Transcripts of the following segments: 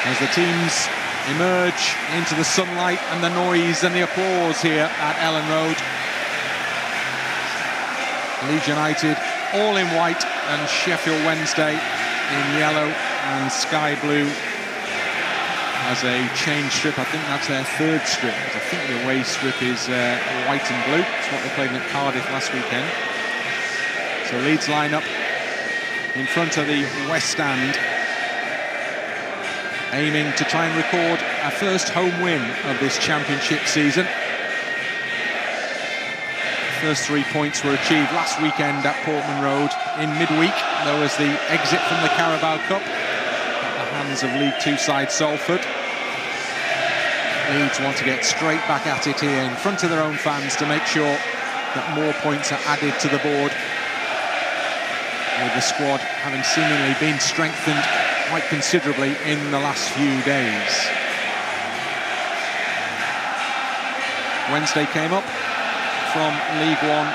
as the teams emerge into the sunlight and the noise and the applause here at Elland Road. Leeds United all in white and Sheffield Wednesday in yellow and sky blue as a change strip. I think that's their third strip. I think the away strip is white and blue. It's what they played in Cardiff last weekend. So Leeds line up in front of the West Stand, aiming to try and record a first home win of this championship season. First 3 points were achieved last weekend at Portman Road in midweek. There was the exit from the Carabao Cup at the hands of League Two side Salford. Leeds want to get straight back at it here in front of their own fans to make sure that more points are added to the board, with the squad having seemingly been strengthened quite considerably in the last few days. Wednesday came up from League One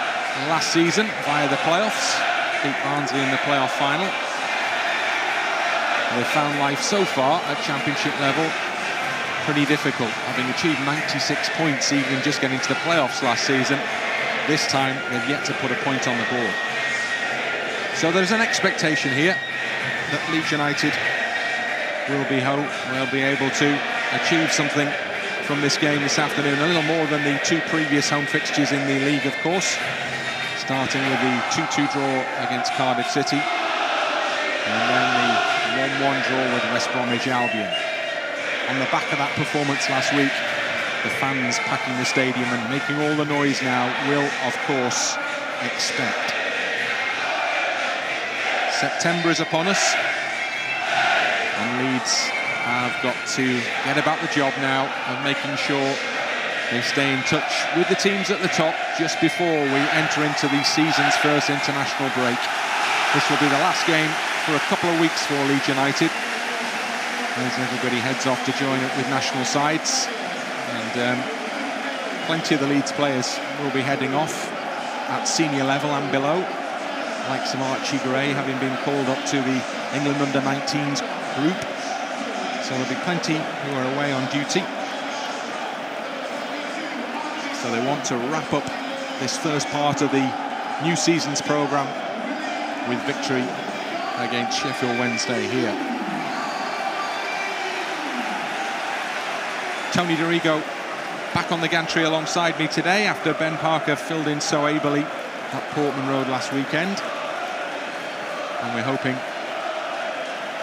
last season via the playoffs, beat Barnsley in the playoff final. They've found life so far at championship level pretty difficult, having achieved 96 points even just getting to the playoffs last season. This time they've yet to put a point on the board. So there's an expectation here that Leeds United will be able to achieve something from this game this afternoon, a little more than the two previous home fixtures in the league, of course, starting with the 2-2 draw against Cardiff City and then the 1-1 draw with West Bromwich Albion. On the back of that performance last week, the fans packing the stadium and making all the noise now will, of course, expect. September is upon us, and Leeds have got to get about the job now of making sure they stay in touch with the teams at the top just before we enter into the season's first international break. This will be the last game for a couple of weeks for Leeds United, as everybody heads off to join up with national sides, and plenty of the Leeds players will be heading off at senior level and below, like some Archie Gray having been called up to the England under-19s group. So there'll be plenty who are away on duty. So they want to wrap up this first part of the new season's programme with victory against Sheffield Wednesday here. Tony Dorigo back on the gantry alongside me today after Ben Parker filled in so ably at Portman Road last weekend. And we're hoping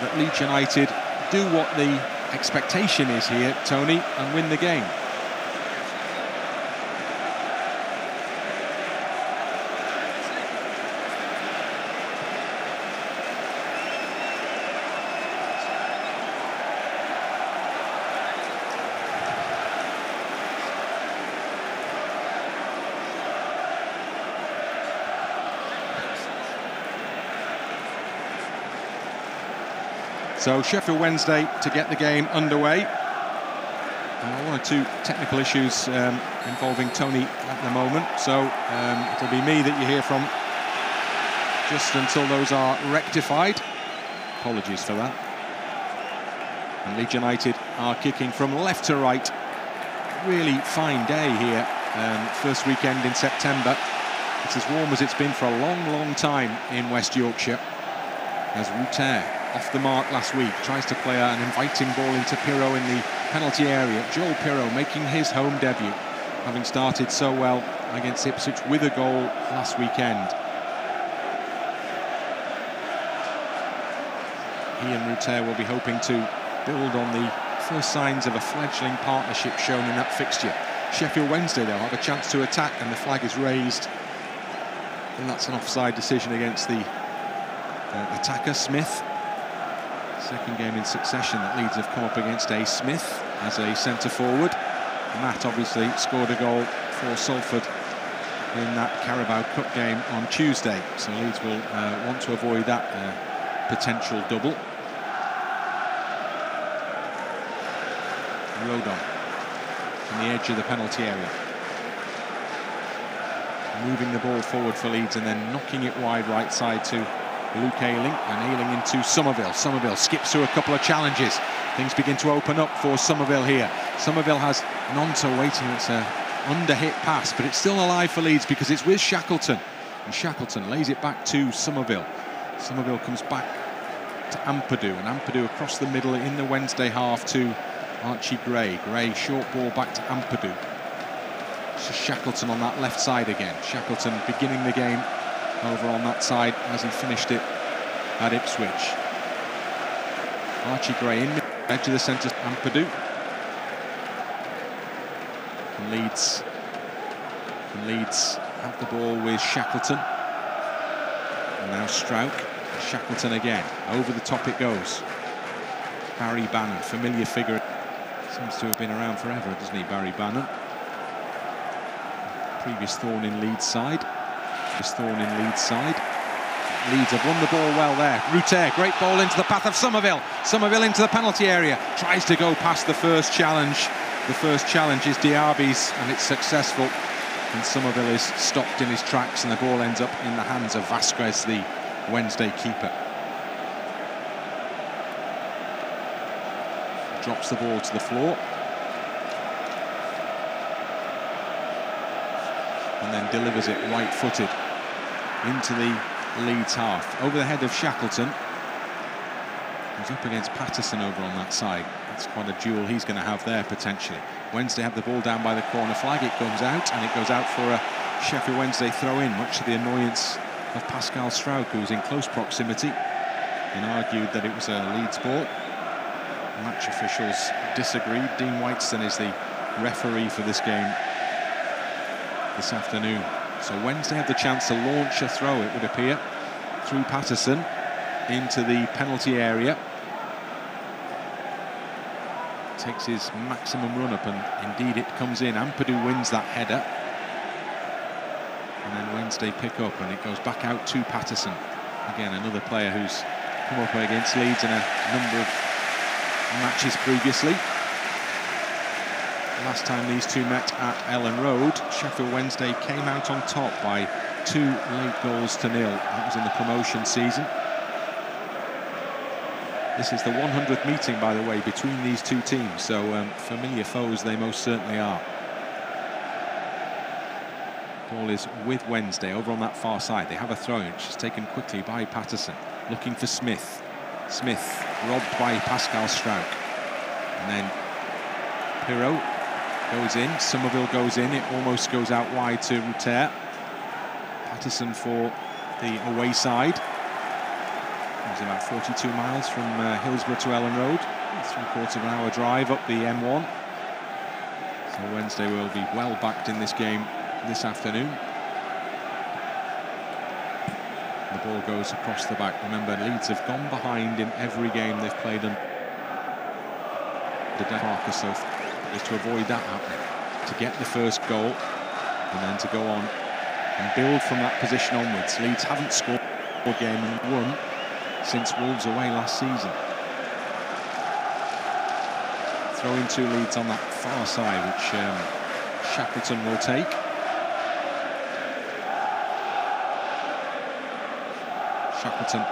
that Leeds United do what the expectation is here, Tony, and win the game. So Sheffield Wednesday to get the game underway. One or two technical issues involving Tony at the moment, so it'll be me that you hear from just until those are rectified. Apologies for that. And Leeds United are kicking from left to right. Really fine day here, first weekend in September. It's as warm as it's been for a long, long time in West Yorkshire, as Rodon, off the mark last week, tries to play an inviting ball into Piroe in the penalty area. Joel Piroe making his home debut, having started so well against Ipswich with a goal last weekend. He and Rodon will be hoping to build on the first signs of a fledgling partnership shown in that fixture. Sheffield Wednesday, they'll have a chance to attack, and the flag is raised. And that's an offside decision against the attacker, Smith. Second game in succession that Leeds have come up against a Smith as a centre-forward. Matt obviously scored a goal for Salford in that Carabao Cup game on Tuesday, so Leeds will want to avoid that potential double. Rodon on the edge of the penalty area, moving the ball forward for Leeds and then knocking it wide right side to Luke Ayling, and Ayling into Summerville. Summerville skips through a couple of challenges, things begin to open up for Summerville here. Summerville has Gnonto waiting. It's a under-hit pass, but it's still alive for Leeds because it's with Shackleton. And Shackleton lays it back to Summerville. Summerville comes back to Ampadu, and Ampadu across the middle in the Wednesday half to Archie Gray. Gray, short ball back to Ampadu. So Shackleton on that left side again. Shackleton beginning the game over on that side as he finished it at Ipswich. Archie Gray in edge of the centre, Ampadu. And Leeds have the ball with Shackleton. And now Struijk. Shackleton again. Over the top it goes. Barry Bannan, familiar figure. Seems to have been around forever, doesn't he, Barry Bannan? Previous thorn in Leeds' side. Leeds have won the ball well there. Ruter, great ball into the path of Summerville. Summerville into the penalty area. Tries to go past the first challenge. The first challenge is Diaby's, and it's successful. And Summerville is stopped in his tracks, and the ball ends up in the hands of Vasquez, the Wednesday keeper. Drops the ball to the floor. And then delivers it right-footed into the Leeds half. Over the head of Shackleton. He's up against Paterson over on that side. That's quite a duel he's going to have there, potentially. Wednesday have the ball down by the corner flag. It comes out, and it goes out for a Sheffield Wednesday throw-in, much to the annoyance of Pascal Struijk, who was in close proximity and argued that it was a Leeds ball. Match officials disagreed. Dean Whiteston is the referee for this game this afternoon. So Wednesday have the chance to launch a throw, it would appear, through Paterson into the penalty area. Takes his maximum run-up, and indeed it comes in. Ampadu wins that header. And then Wednesday pick up, and it goes back out to Paterson. Again, another player who's come up against Leeds in a number of matches previously. Last time these two met at Elland Road, Sheffield Wednesday came out on top by 2 late goals to 0. That was in the promotion season. This is the 100th meeting, by the way, between these two teams, so familiar foes they most certainly are. Ball is with Wednesday over on that far side. They have a throw-in, which is taken quickly by Paterson, looking for Smith. Smith robbed by Pascal Struijk. And then Piroe goes in, Summerville goes in, it almost goes out wide to Ruter. Paterson for the away side. It's about 42 miles from Hillsborough to Elland Road. 3/4 of an hour drive up the M1. So Wednesday will be well backed in this game this afternoon. The ball goes across the back. Remember, Leeds have gone behind in every game they've played on the Parker, so is to avoid that happening, to get the first goal and then to go on and build from that position onwards. Leeds haven't scored a game and won since Wolves away last season. Throwing 2 Leeds on that far side, which Shackleton will take. Shackleton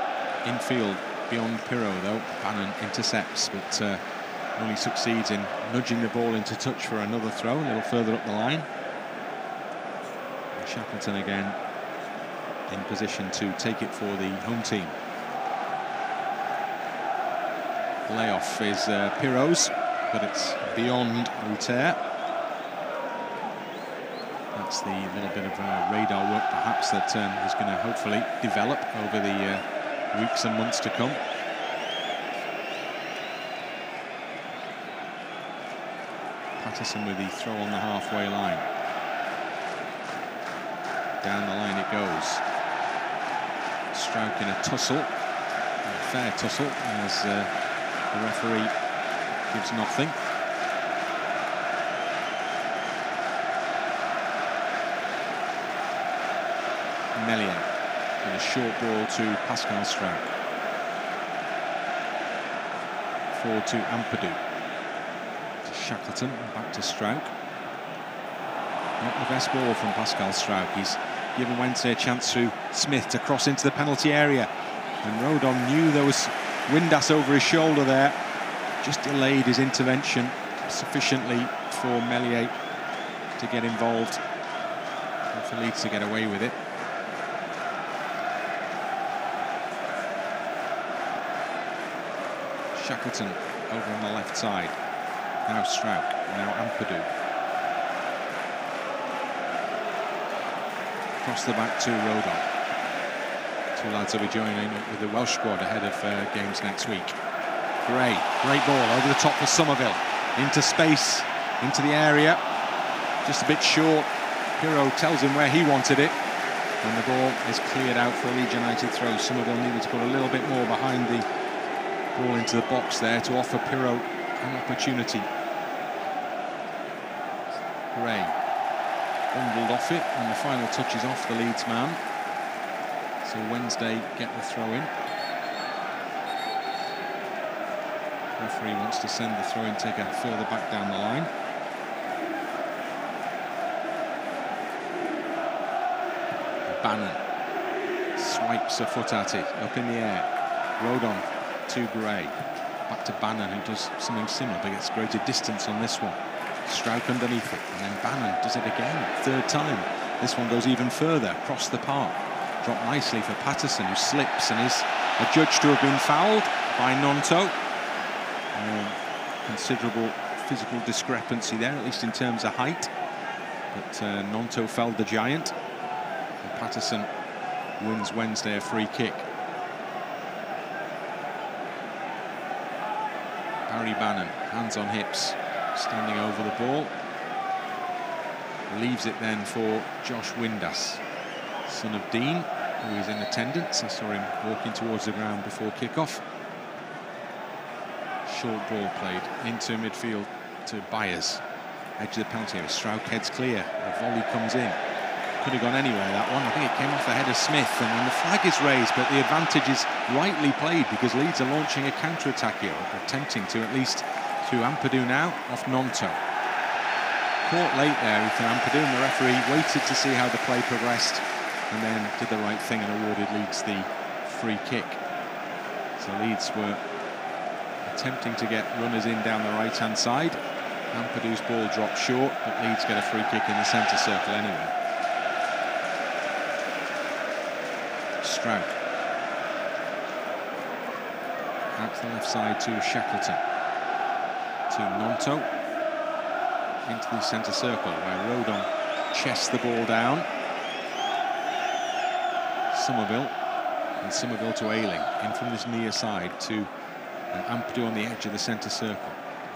infield beyond Piroe, though. Bannan intercepts, but only succeeds in nudging the ball into touch for another throw a little further up the line. And Shackleton again in position to take it for the home team. Layoff is Piroe's, but it's beyond Ruter. That's the little bit of radar work, perhaps, that is going to hopefully develop over the weeks and months to come. Paterson with the throw on the halfway line. Down the line it goes. Struijk in a tussle, a fair tussle, as the referee gives nothing. Meslier with a short ball to Pascal Struijk. Forward to Ampadu. To Shackleton, back to Struijk. Not the best ball from Pascal Struijk. He's given Wednesday a chance through Smith to cross into the penalty area. And Rodon knew there was Windass over his shoulder there. just delayed his intervention sufficiently for Meslier to get involved and for Leeds to get away with it. Shackleton over on the left side. Now Struijk, now Ampadu. Across the back to Rodon. Two lads will be joining with the Welsh squad ahead of games next week. Great ball over the top for Summerville. Into space, into the area. Just a bit short. Piroe tells him where he wanted it. And the ball is cleared out for a Leeds United throw. Summerville needed to put a little bit more behind the ball into the box there to offer Piroe an opportunity. Gray bundled off it, and the final touch is off the Leeds man. So Wednesday get the throw in. Referee wants to send the throw-in taker further back down the line. Bannan swipes a foot at it, up in the air. Rodon to Gray, back to Bannan, who does something similar but gets greater distance on this one. Struijk underneath it, and then Bannan does it again, third time. This one goes even further across the park. Dropped nicely for Paterson, who slips and is adjudged to have been fouled by Gnonto. Considerable physical discrepancy there, at least in terms of height. But Gnonto felled the giant. And Paterson wins Wednesday a free kick. Bannan, hands on hips, standing over the ball. Leaves it then for Josh Windass, son of Dean, who is in attendance. I saw him walking towards the ground before kick-off. Short ball played into midfield to Byers. Edge of the penalty area. Struijk heads clear. The volley comes in. Could have gone anywhere, that one. I think it came off the head of Smith, and then the flag is raised, but the advantage is rightly played because Leeds are launching a counter-attack here, attempting to, at least through Ampadu now, off Gnonto. Caught late there, Ethan Ampadu, and the referee waited to see how the play progressed and then did the right thing and awarded Leeds the free kick. So Leeds were attempting to get runners in down the right-hand side. Ampadu's ball dropped short, but Leeds get a free kick in the centre circle anyway. Struijk. Out to the left side to Shackleton. To Gnonto. Into the centre circle where Rodon chests the ball down. Summerville. And Summerville to Ayling. In from this near side to Ampadu on the edge of the centre circle.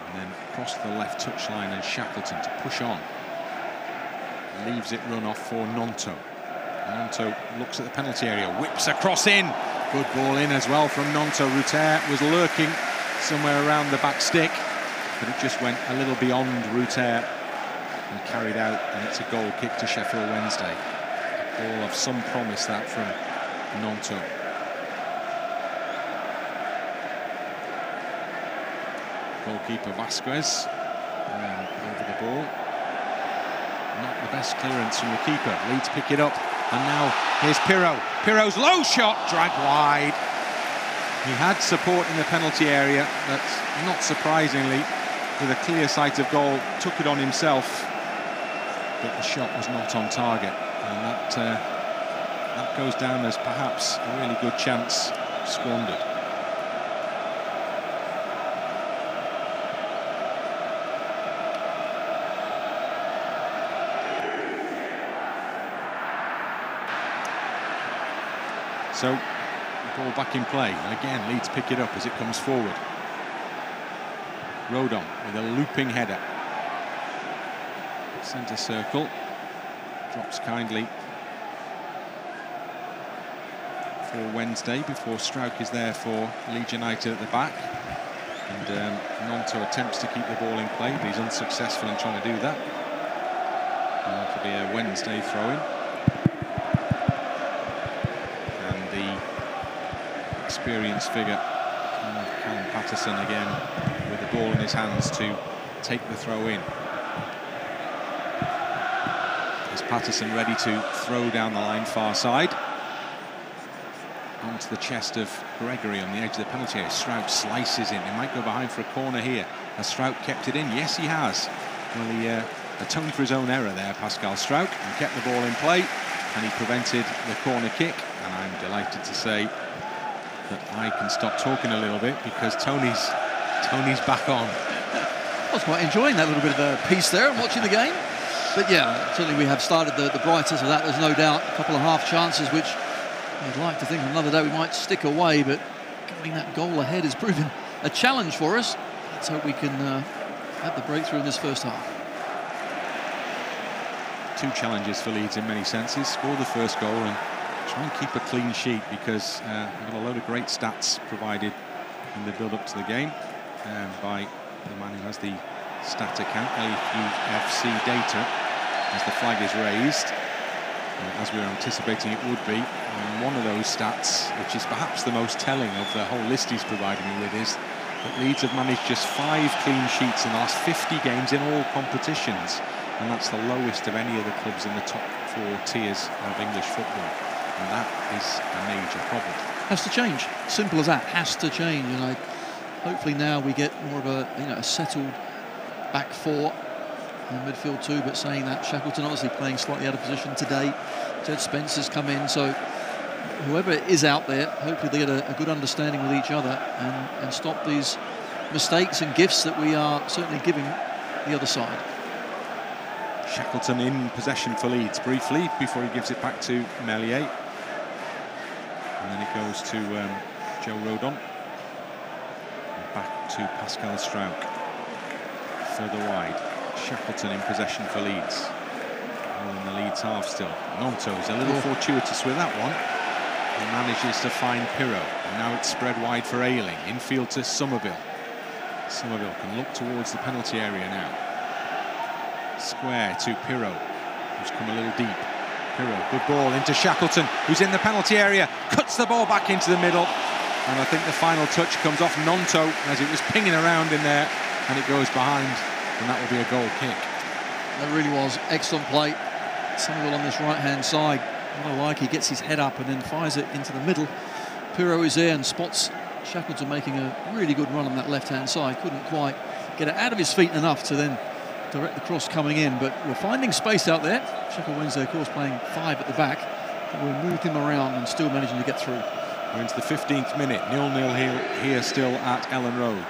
And then across the left touchline and Shackleton to push on. Leaves it run off for Gnonto. Gnonto looks at the penalty area, whips across in. Good ball in as well from Gnonto. Ruter was lurking somewhere around the back stick, but it just went a little beyond Ruter and carried out, and it's a goal kick to Sheffield Wednesday. A ball of some promise, that from Gnonto. Goalkeeper Vasquez over the ball. Not the best clearance from the keeper. Leeds pick it up, and now here's Piroe. Piroe's low shot, dragged wide. He had support in the penalty area, but not surprisingly, with a clear sight of goal, took it on himself, but the shot was not on target, and that goes down as perhaps a really good chance squandered. So, the ball back in play, and again Leeds pick it up as it comes forward. Rodon with a looping header. Centre circle, drops kindly for Wednesday before Struijk is there for Leeds United at the back. And Gnonto attempts to keep the ball in play, but he's unsuccessful in trying to do that. And that'll be a Wednesday throw-in. Experienced figure, Callum Paterson again with the ball in his hands to take the throw in. Is Paterson ready to throw down the line far side? onto the chest of Gregory on the edge of the penalty area. Struijk slices in. He might go behind for a corner here. Has Struijk kept it in? Yes, he has. Well, he atoned for his own error there, Pascal Struijk, and kept the ball in play, and he prevented the corner kick. And I'm delighted to say that I can stop talking a little bit because Tony's back on. I was quite enjoying that little bit of a piece there and watching the game. But yeah, certainly we have started the brightest of that. There's no doubt a couple of half chances, which I'd like to think another day we might stick away, but getting that goal ahead has proven a challenge for us. Let's hope we can have the breakthrough in this first half. Two challenges for Leeds in many senses. Score the first goal and try and keep a clean sheet, because we've got a load of great stats provided in the build-up to the game by the man who has the stat account, LUFC data, as the flag is raised, as we were anticipating it would be. And one of those stats, which is perhaps the most telling of the whole list he's provided me with, is that Leeds have managed just 5 clean sheets in the last 50 games in all competitions, and that's the lowest of any of the clubs in the top 4 tiers of English football, and that is a major problem. Has to change. Simple as that. Has to change. And hopefully now we get more of a settled back 4 and midfield 2. But saying that, Shackleton obviously playing slightly out of position today. Spence has come in, so whoever is out there, hopefully they get a good understanding with each other and stop these mistakes and gifts that we are certainly giving the other side. Shackleton in possession for Leeds briefly before he gives it back to Meslier. And then it goes to Joe Rodon. And back to Pascal Struijk. Further wide. Shackleton in possession for Leeds. All in the Leeds half still. Gnonto's a little fortuitous with that one. He manages to find Piroe. And now it's spread wide for Ayling. Infield to Summerville. Summerville can look towards the penalty area now. Square to Piroe, who's come a little deep. Piroe, good ball into Shackleton, who's in the penalty area, cuts the ball back into the middle, and I think the final touch comes off Gnonto as it was pinging around in there, and it goes behind, and that will be a goal kick. That really was excellent play. Summerville on this right-hand side, what I like, he gets his head up and then fires it into the middle. Piroe is there and spots Shackleton making a really good run on that left-hand side. Couldn't quite get it out of his feet enough to then direct the cross coming in, but we're finding space out there. Sheffield Wednesday, of course, playing 5 at the back, but we're moving him around and still managing to get through. We're into the 15th minute, 0-0 here still at Elland Road.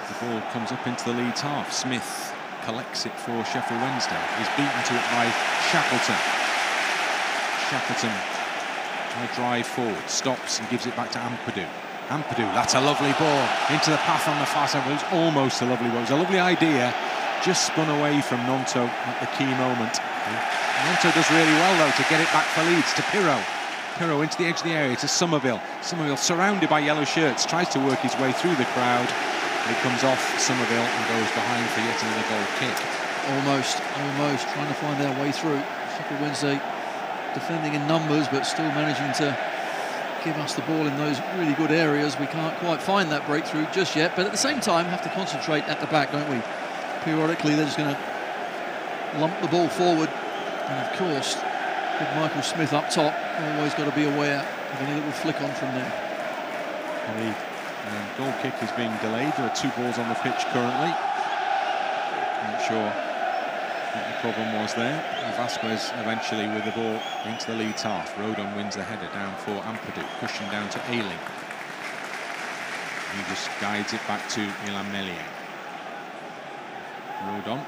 The ball comes up into the Leeds half. Smith collects it for Sheffield Wednesday. He's beaten to it by Shackleton. Shackleton trying to drive forward, stops and gives it back to Ampadu. Ampadu, that's a lovely ball into the path on the far side. It was almost a lovely ball. It was a lovely idea, just spun away from Gnonto at the key moment. Gnonto does really well though to get it back for Leeds to Piroe. Piroe into the edge of the area to Summerville. Summerville surrounded by yellow shirts, tries to work his way through the crowd. He comes off Summerville and goes behind for yet another goal kick. Almost trying to find their way through. Sheffield Wednesday defending in numbers, but still managing to give us the ball in those really good areas. We can't quite find that breakthrough just yet, but at the same time have to concentrate at the back, don't we? Periodically they're just going to lump the ball forward, and of course with Michael Smith up top, always got to be aware of any little flick on from there. The goal kick is being delayed. There are 2 balls on the pitch currently. Not sure what the problem was there. Vasquez eventually with the ball into the Leeds half. Rodon wins the header down for Ampadu. Cushion down to Ayling. He just guides it back to Meslier. Rodon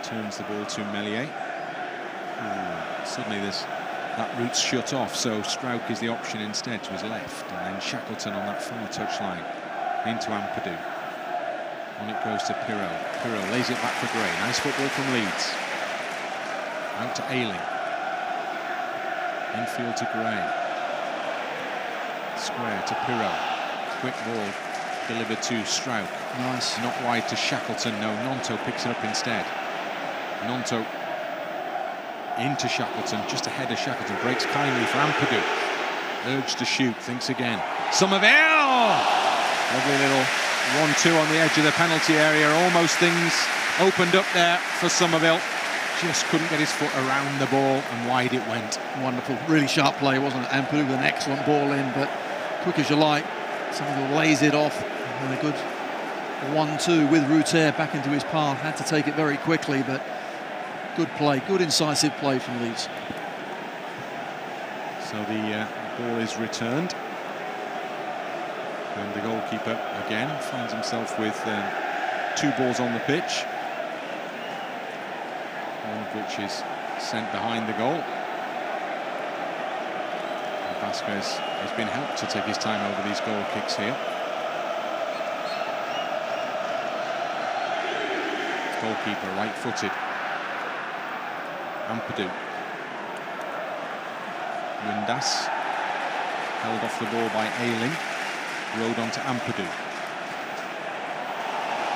turns the ball to Meslier. Suddenly that route's shut off, so Struijk is the option instead to his left, and then Shackleton on that far touchline into Ampadu. On it goes to Piroe. Piroe lays it back for Gray. Nice football from Leeds. Out to Ayling. Infield to Gray. Square to Piroe. Quick ball delivered to Struijk. Nice. Not wide to Shackleton. No, Gnonto picks it up instead. Gnonto into Shackleton, just ahead of Shackleton. Breaks kindly for Ampadu. Urged to shoot, thinks again. Summerville! Lovely little 1-2 on the edge of the penalty area. Almost things opened up there for Summerville. just couldn't get his foot around the ball, and wide it went. Wonderful, really sharp play, wasn't it? Ampadu with an excellent ball in, but quick as you like, Summerville lays it off, and a good 1-2 with Ruter back into his path. Had to take it very quickly, but good play, good incisive play from Leeds. So the ball is returned, and the goalkeeper again finds himself with 2 balls on the pitch, one of which is sent behind the goal. And Vasquez has been helped to take his time over these goal kicks here. Goalkeeper right-footed. Ampadu. Windass held off the ball by Ayling. Rodon to Ampadu.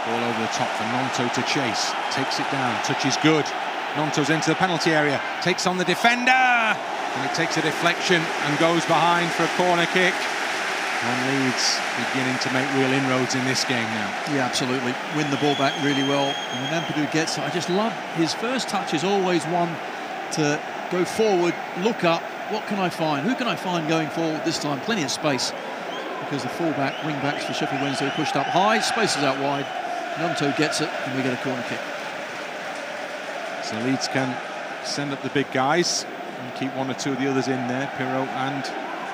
Ball over the top for Gnonto to chase. Takes it down. Touch is good. Gnonto's into the penalty area. Takes on the defender. And it takes a deflection and goes behind for a corner kick. And Leeds beginning to make real inroads in this game now. Yeah, absolutely. Win the ball back really well. And when Ampadu gets it, I just love his first touch is always one to go forward, look up. What can I find? Who can I find going forward this time? Plenty of space, because the full-back, wing-backs for Sheffield Wednesday pushed up high, spaces out wide. Gnonto gets it, and we get a corner kick. So Leeds can send up the big guys and keep 1 or 2 of the others in there. Piroe and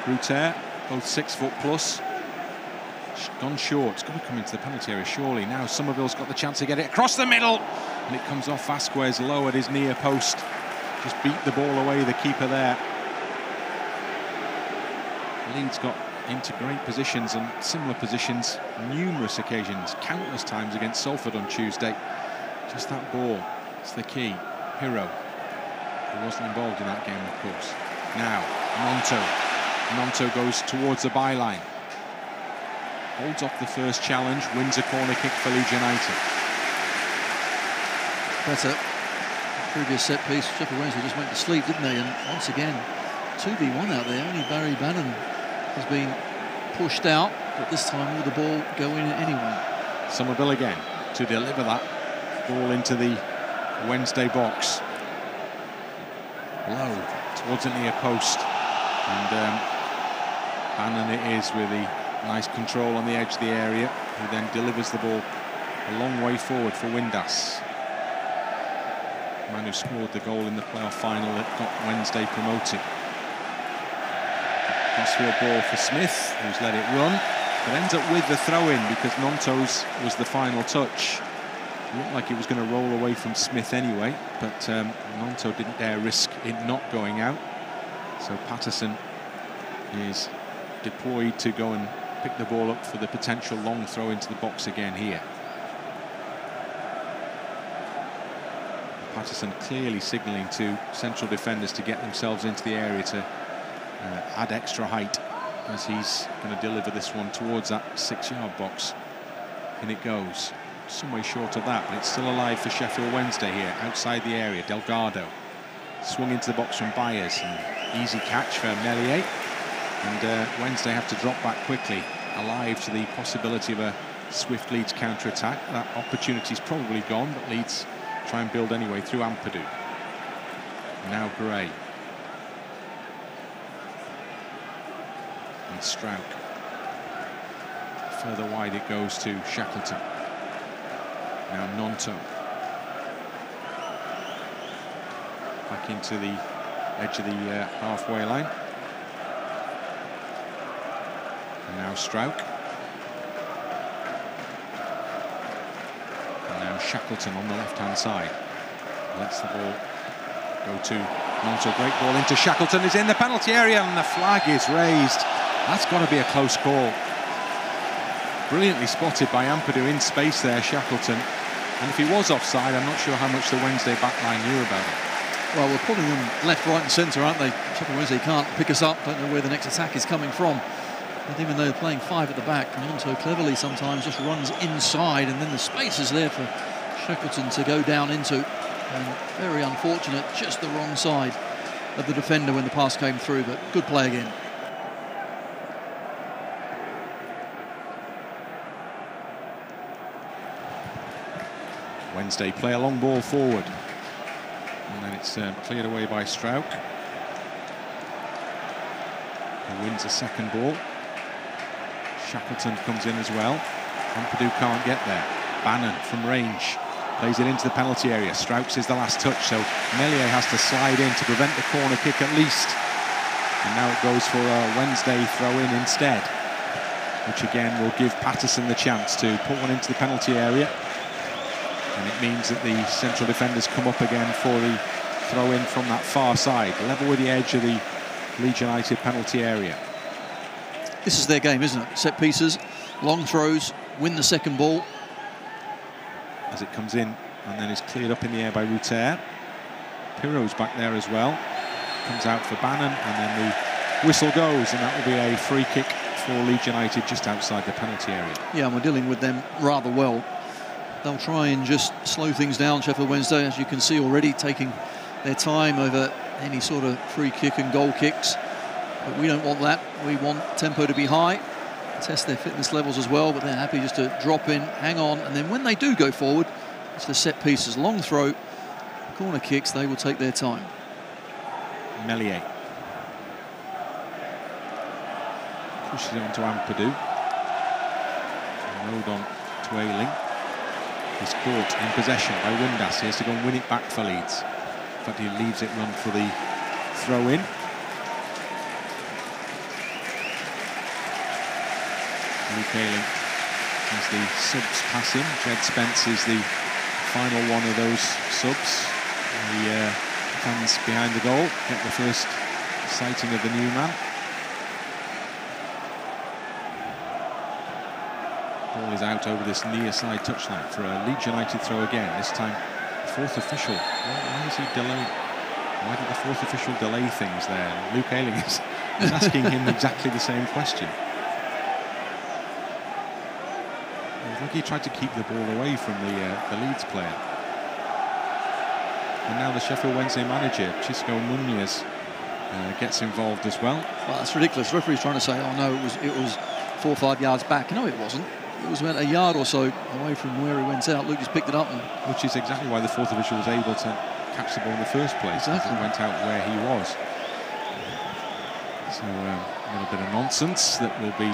Ruter, both 6 foot plus. Gone short. It's got to come into the penalty area, surely. Now Summerville's got the chance to get it across the middle, and it comes off Vasquez, low at his near post. Just beat the ball away, the keeper there. Leeds got into great positions and similar positions numerous occasions, countless times against Salford on Tuesday. Just that ball, it's the key. Piroe, who wasn't involved in that game, of course. Now, Gnonto goes towards the byline. Holds off the first challenge, wins a corner kick for Leeds United. Better. Previous set piece, Sheffield Wednesday just went to sleep, didn't they? And once again, 2v1 out there. Only Barry Bannan has been pushed out, but this time will the ball go in anyway. Summerville again to deliver that ball into the Wednesday box. Low towards the near post, and Bannan it is with the nice control on the edge of the area, who then delivers the ball a long way forward for Windass. The man who scored the goal in the playoff final that got Wednesday promoted. Crossfield ball for Smith, who's let it run, but ends up with the throw-in because Gnonto's was the final touch. It looked like it was going to roll away from Smith anyway, but Gnonto didn't dare risk it not going out. So Paterson is deployed to go and pick the ball up for the potential long throw into the box again here. Paterson clearly signalling to central defenders to get themselves into the area to add extra height, as he's going to deliver this one towards that 6-yard box. And it goes some way short of that, but it's still alive for Sheffield Wednesday here, outside the area. Delgado swung into the box from Byers, and easy catch for Meslier. And Wednesday have to drop back quickly, alive to the possibility of a swift Leeds counter-attack. That opportunity's probably gone, but Leeds try and build anyway through Ampadu. Now Gray. And Struijk. Further wide it goes to Shackleton. Now Gnonto. Back into the edge of the halfway line. And now Struijk. And now Shackleton on the left-hand side. Lets the ball go to Gnonto. Great ball into Shackleton. Is in the penalty area, and the flag is raised. That's got to be a close call. Brilliantly spotted by Ampadu in space there, Shackleton. And if he was offside, I'm not sure how much the Wednesday backline knew about it. Well, we're pulling them left, right and centre, aren't they? Sheffield Wednesday can't pick us up, don't know where the next attack is coming from. But even though they're playing 5 at the back, Gnonto cleverly sometimes just runs inside, and then the space is there for Shackleton to go down into. And very unfortunate, just the wrong side of the defender when the pass came through, but good play again. Wednesday play a long ball forward. It's cleared away by Struijk. He wins a second ball. Shackleton comes in as well. Ampadu can't get there. Bannan from range plays it into the penalty area. Struijk is the last touch, so Meslier has to slide in to prevent the corner kick at least. And now it goes for a Wednesday throw-in instead, which again will give Paterson the chance to put one into the penalty area. And it means that the central defenders come up again for the throw-in from that far side, level with the edge of the Leeds United penalty area. This is their game, isn't it? Set pieces, long throws, win the second ball. As it comes in and then is cleared up in the air by Ruter. Piroe's back there as well. Comes out for Bannan, and then the whistle goes, and that will be a free kick for Leeds United just outside the penalty area. Yeah, and we're dealing with them rather well. They'll try and just slow things down, Sheffield Wednesday, as you can see already, taking their time over any sort of free kick and goal kicks. But we don't want that. We want tempo to be high, test their fitness levels as well, but they're happy just to drop in, hang on, and then when they do go forward, it's the set pieces, long throw, corner kicks, they will take their time. Meslier pushes it on to Ampadu. Rodon to Ayling. He's caught in possession by Windass. He has to go and win it back for Leeds. In fact, he leaves it run for the throw-in. Luke Ayling as the subs pass in. Spence is the final one of those subs. The fans behind the goal get the first sighting of the new man. Ball is out over this near side touchline for a Leeds United throw again. This time, fourth official. Why is he delayed? Why did the fourth official delay things there? And Luke Ayling is asking him exactly the same question. I think he tried to keep the ball away from the Leeds player. And now the Sheffield Wednesday manager, Chisco Munoz, gets involved as well. Well, that's ridiculous. The referee's trying to say, oh no, it was 4 or 5 yards back. No, it wasn't. It was about a yard or so away from where he went out. Luke just picked it up. Which is exactly why the fourth official was able to catch the ball in the first place. Exactly. It went out where he was. So a little bit of nonsense that will be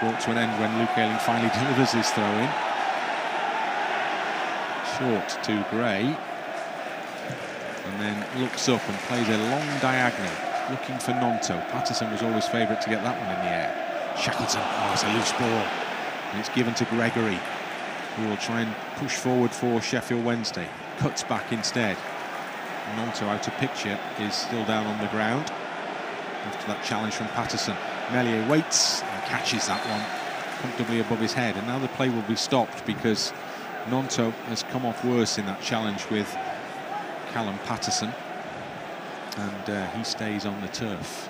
brought to an end when Luke Ayling finally delivers his throw-in. Short to Gray. And then looks up and plays a long diagonal, looking for Gnonto. Paterson was always favourite to get that one in the air. Shackleton, oh, it's a loose ball. And it's given to Gregory, who will try and push forward for Sheffield Wednesday. Cuts back instead. Gnonto, out of picture, is still down on the ground after that challenge from Paterson. Meslier waits and catches that one comfortably above his head. And now the play will be stopped because Gnonto has come off worse in that challenge with Callum Paterson, and he stays on the turf.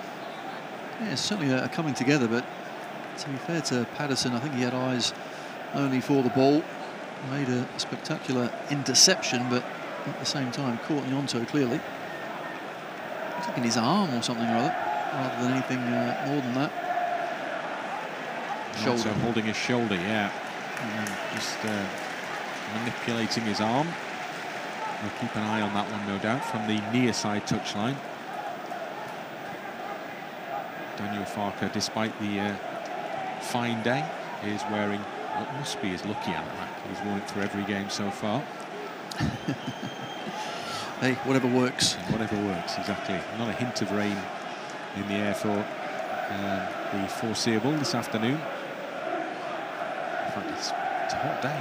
Yeah, it's certainly a coming together, but to be fair to Paterson, I think he had eyes only for the ball. Made a spectacular interception, but at the same time caught Gnonto clearly. It's like in his arm or something or other, rather than anything more than that. Shoulder. Holding his shoulder, yeah. And just manipulating his arm. We'll keep an eye on that one, no doubt, from the near side touchline. Daniel Farker, despite the fine day, is wearing what must be his lucky anorak. He's worn it for every game so far. Hey, whatever works. Whatever works, exactly. Not a hint of rain in the air for the foreseeable this afternoon. In fact, it's a hot day.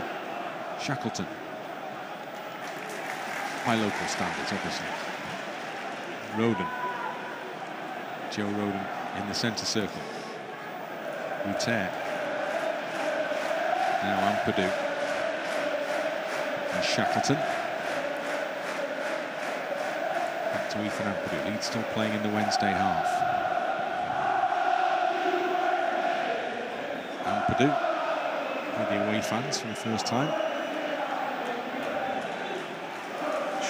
Shackleton. By local standards, obviously. Rodon. Joe Rodon in the centre circle. Ruter. Now Ampadu. And Shackleton. Back to Ethan Ampadu. Leeds still playing in the Wednesday half. Ampadu with the away fans for the first time.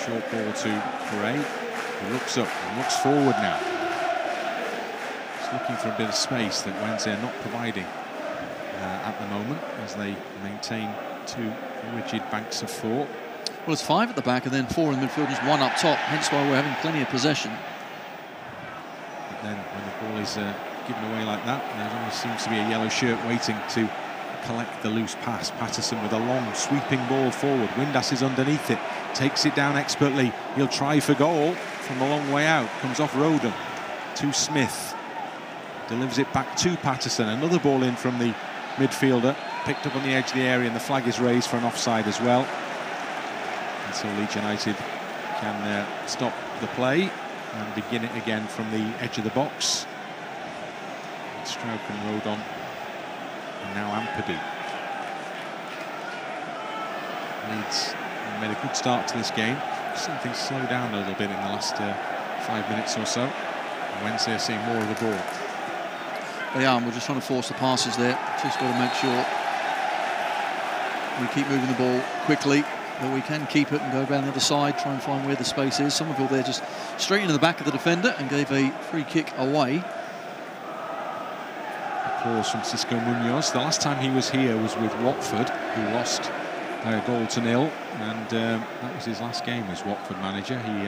Short ball to Piroe. He looks up and looks forward now. He's looking for a bit of space that Wednesday are not providing at the moment as they maintain two rigid banks of four. Well, it's 5 at the back and then 4 in the midfield, just 1 up top, hence why we're having plenty of possession. But then when the ball is given away like that, there always seems to be a yellow shirt waiting to collect the loose pass. Paterson with a long sweeping ball forward. Windass is underneath it, takes it down expertly. He'll try for goal from a long way out. Comes off Rodon to Smith. Delivers it back to Paterson. Another ball in from the midfielder. Picked up on the edge of the area, and the flag is raised for an offside as well. And so Leeds United can stop the play and begin it again from the edge of the box. Struijk and Rodon, and now Ampadu. Leeds made a good start to this game. Something slowed down a little bit in the last 5 minutes or so. And Wednesday are seeing more of the ball. They are, and we're just trying to force the passes there. Just got to make sure we keep moving the ball quickly, that we can keep it and go around the other side, try and find where the space is. Summerville there just straight into the back of the defender and gave a free kick away. Applause from Cisco Munoz. The last time he was here was with Watford, who lost a goal to 0, and that was his last game as Watford manager. He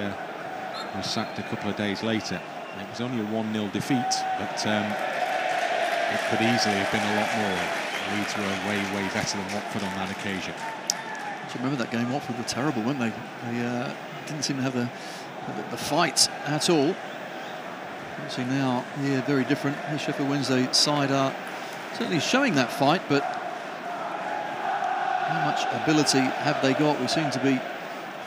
was sacked a couple of days later. It was only a 1-0 defeat, but it could easily have been a lot more. Leeds were way, way better than Watford on that occasion. I remember that game. Watford were terrible, weren't they? They didn't seem to have the fight at all. Obviously now, yeah, very different. The Sheffield Wednesday side are certainly showing that fight, but how much ability have they got? We seem to be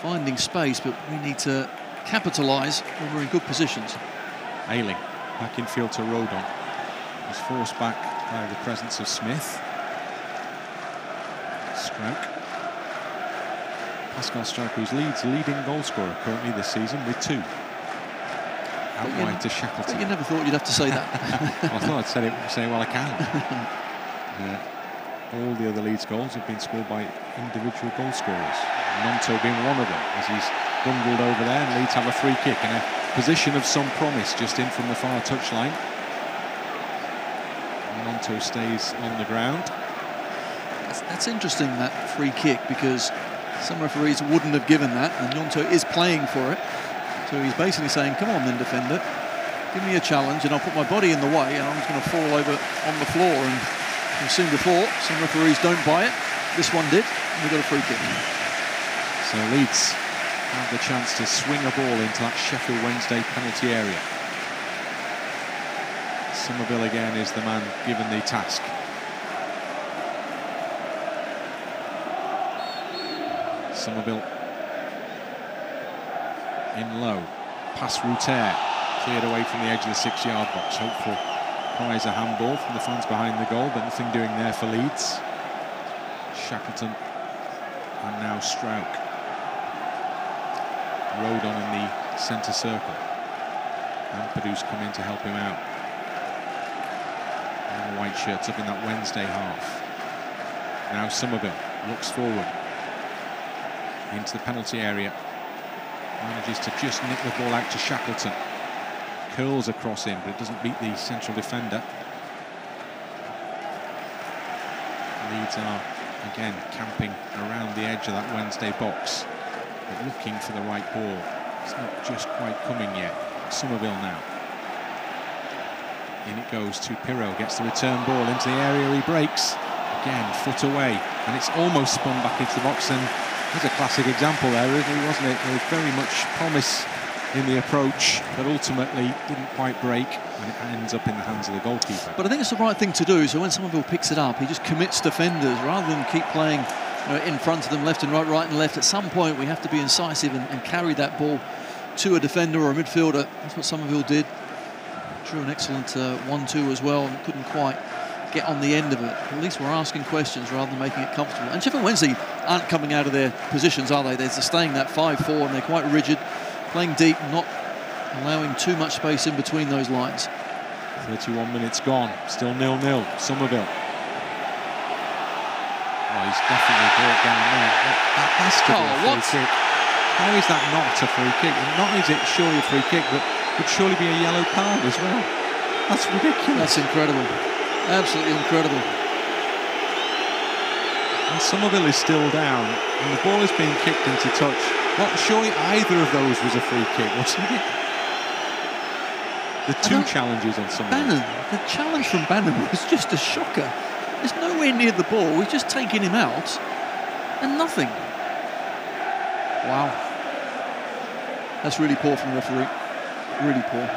finding space, but we need to capitalise when we're in good positions. Ayling back in field to Rodon. Was forced back by the presence of Smith. Struijk. Pascal Struijk, who's Leeds' leading goal scorer currently this season with 2. Out wide to Shackleton. You never thought you'd have to say that. Well, I thought I'd say, well, I can. All the other Leeds goals have been scored by individual goal scorers. Gnonto being one of them, as he's bundled over there, and Leeds have a free kick in a position of some promise just in from the far touchline. Gnonto stays on the ground. That's interesting, that free kick, because some referees wouldn't have given that, and Gnonto is playing for it. So he's basically saying, come on then, defender, give me a challenge and I'll put my body in the way and I'm just going to fall over on the floor. And we've seen before, some referees don't buy it. This one did, and we got a free kick. So Leeds have the chance to swing a ball into that Sheffield Wednesday penalty area. Summerville again is the man given the task. Summerville in low, pass Router, cleared away from the edge of the 6-yard box. Hopeful prize a handball from the fans behind the goal, but nothing doing there for Leeds. Shackleton and now Struijk. Rodon in the centre circle. Ampadu's come in to help him out. And the white shirts up in that Wednesday half. Now Summerville looks forward into the penalty area. Manages to just nick the ball out to Shackleton. Curls across him, but it doesn't beat the central defender. Leeds are again camping around the edge of that Wednesday box, but looking for the right ball. It's not just quite coming yet. Summerville now. In it goes to Piroe, gets the return ball into the area, he breaks. Again, foot away, and it's almost spun back into the box, and there's a classic example there, really, wasn't it? There was very much promise in the approach, but ultimately didn't quite break, and it ends up in the hands of the goalkeeper. But I think it's the right thing to do, so when Summerville picks it up, he just commits defenders, rather than keep playing in front of them, left and right, right and left. At some point, we have to be incisive and carry that ball to a defender or a midfielder. That's what Summerville did. Drew an excellent 1-2 as well, and couldn't quite get on the end of it. At least we're asking questions rather than making it comfortable. And Sheffield Wednesday aren't coming out of their positions, are they? They're staying that 5-4, and they're quite rigid, playing deep, not allowing too much space in between those lines. 31 minutes gone, still 0-0. Summerville. Oh, he's definitely brought down there. That has to be a free kick. How is that not a free kick? And not only is it surely a free kick, but would surely be a yellow card as well. That's ridiculous. That's incredible. Absolutely incredible. He and Summerville is still down, and the ball is being kicked into touch. Well, surely either of those was a free kick, wasn't it? The two challenges on Summerville. Bannan, the challenge from Bannan was just a shocker. He's nowhere near the ball. We've just taken him out, and nothing. Wow. That's really poor from the referee. Really poor.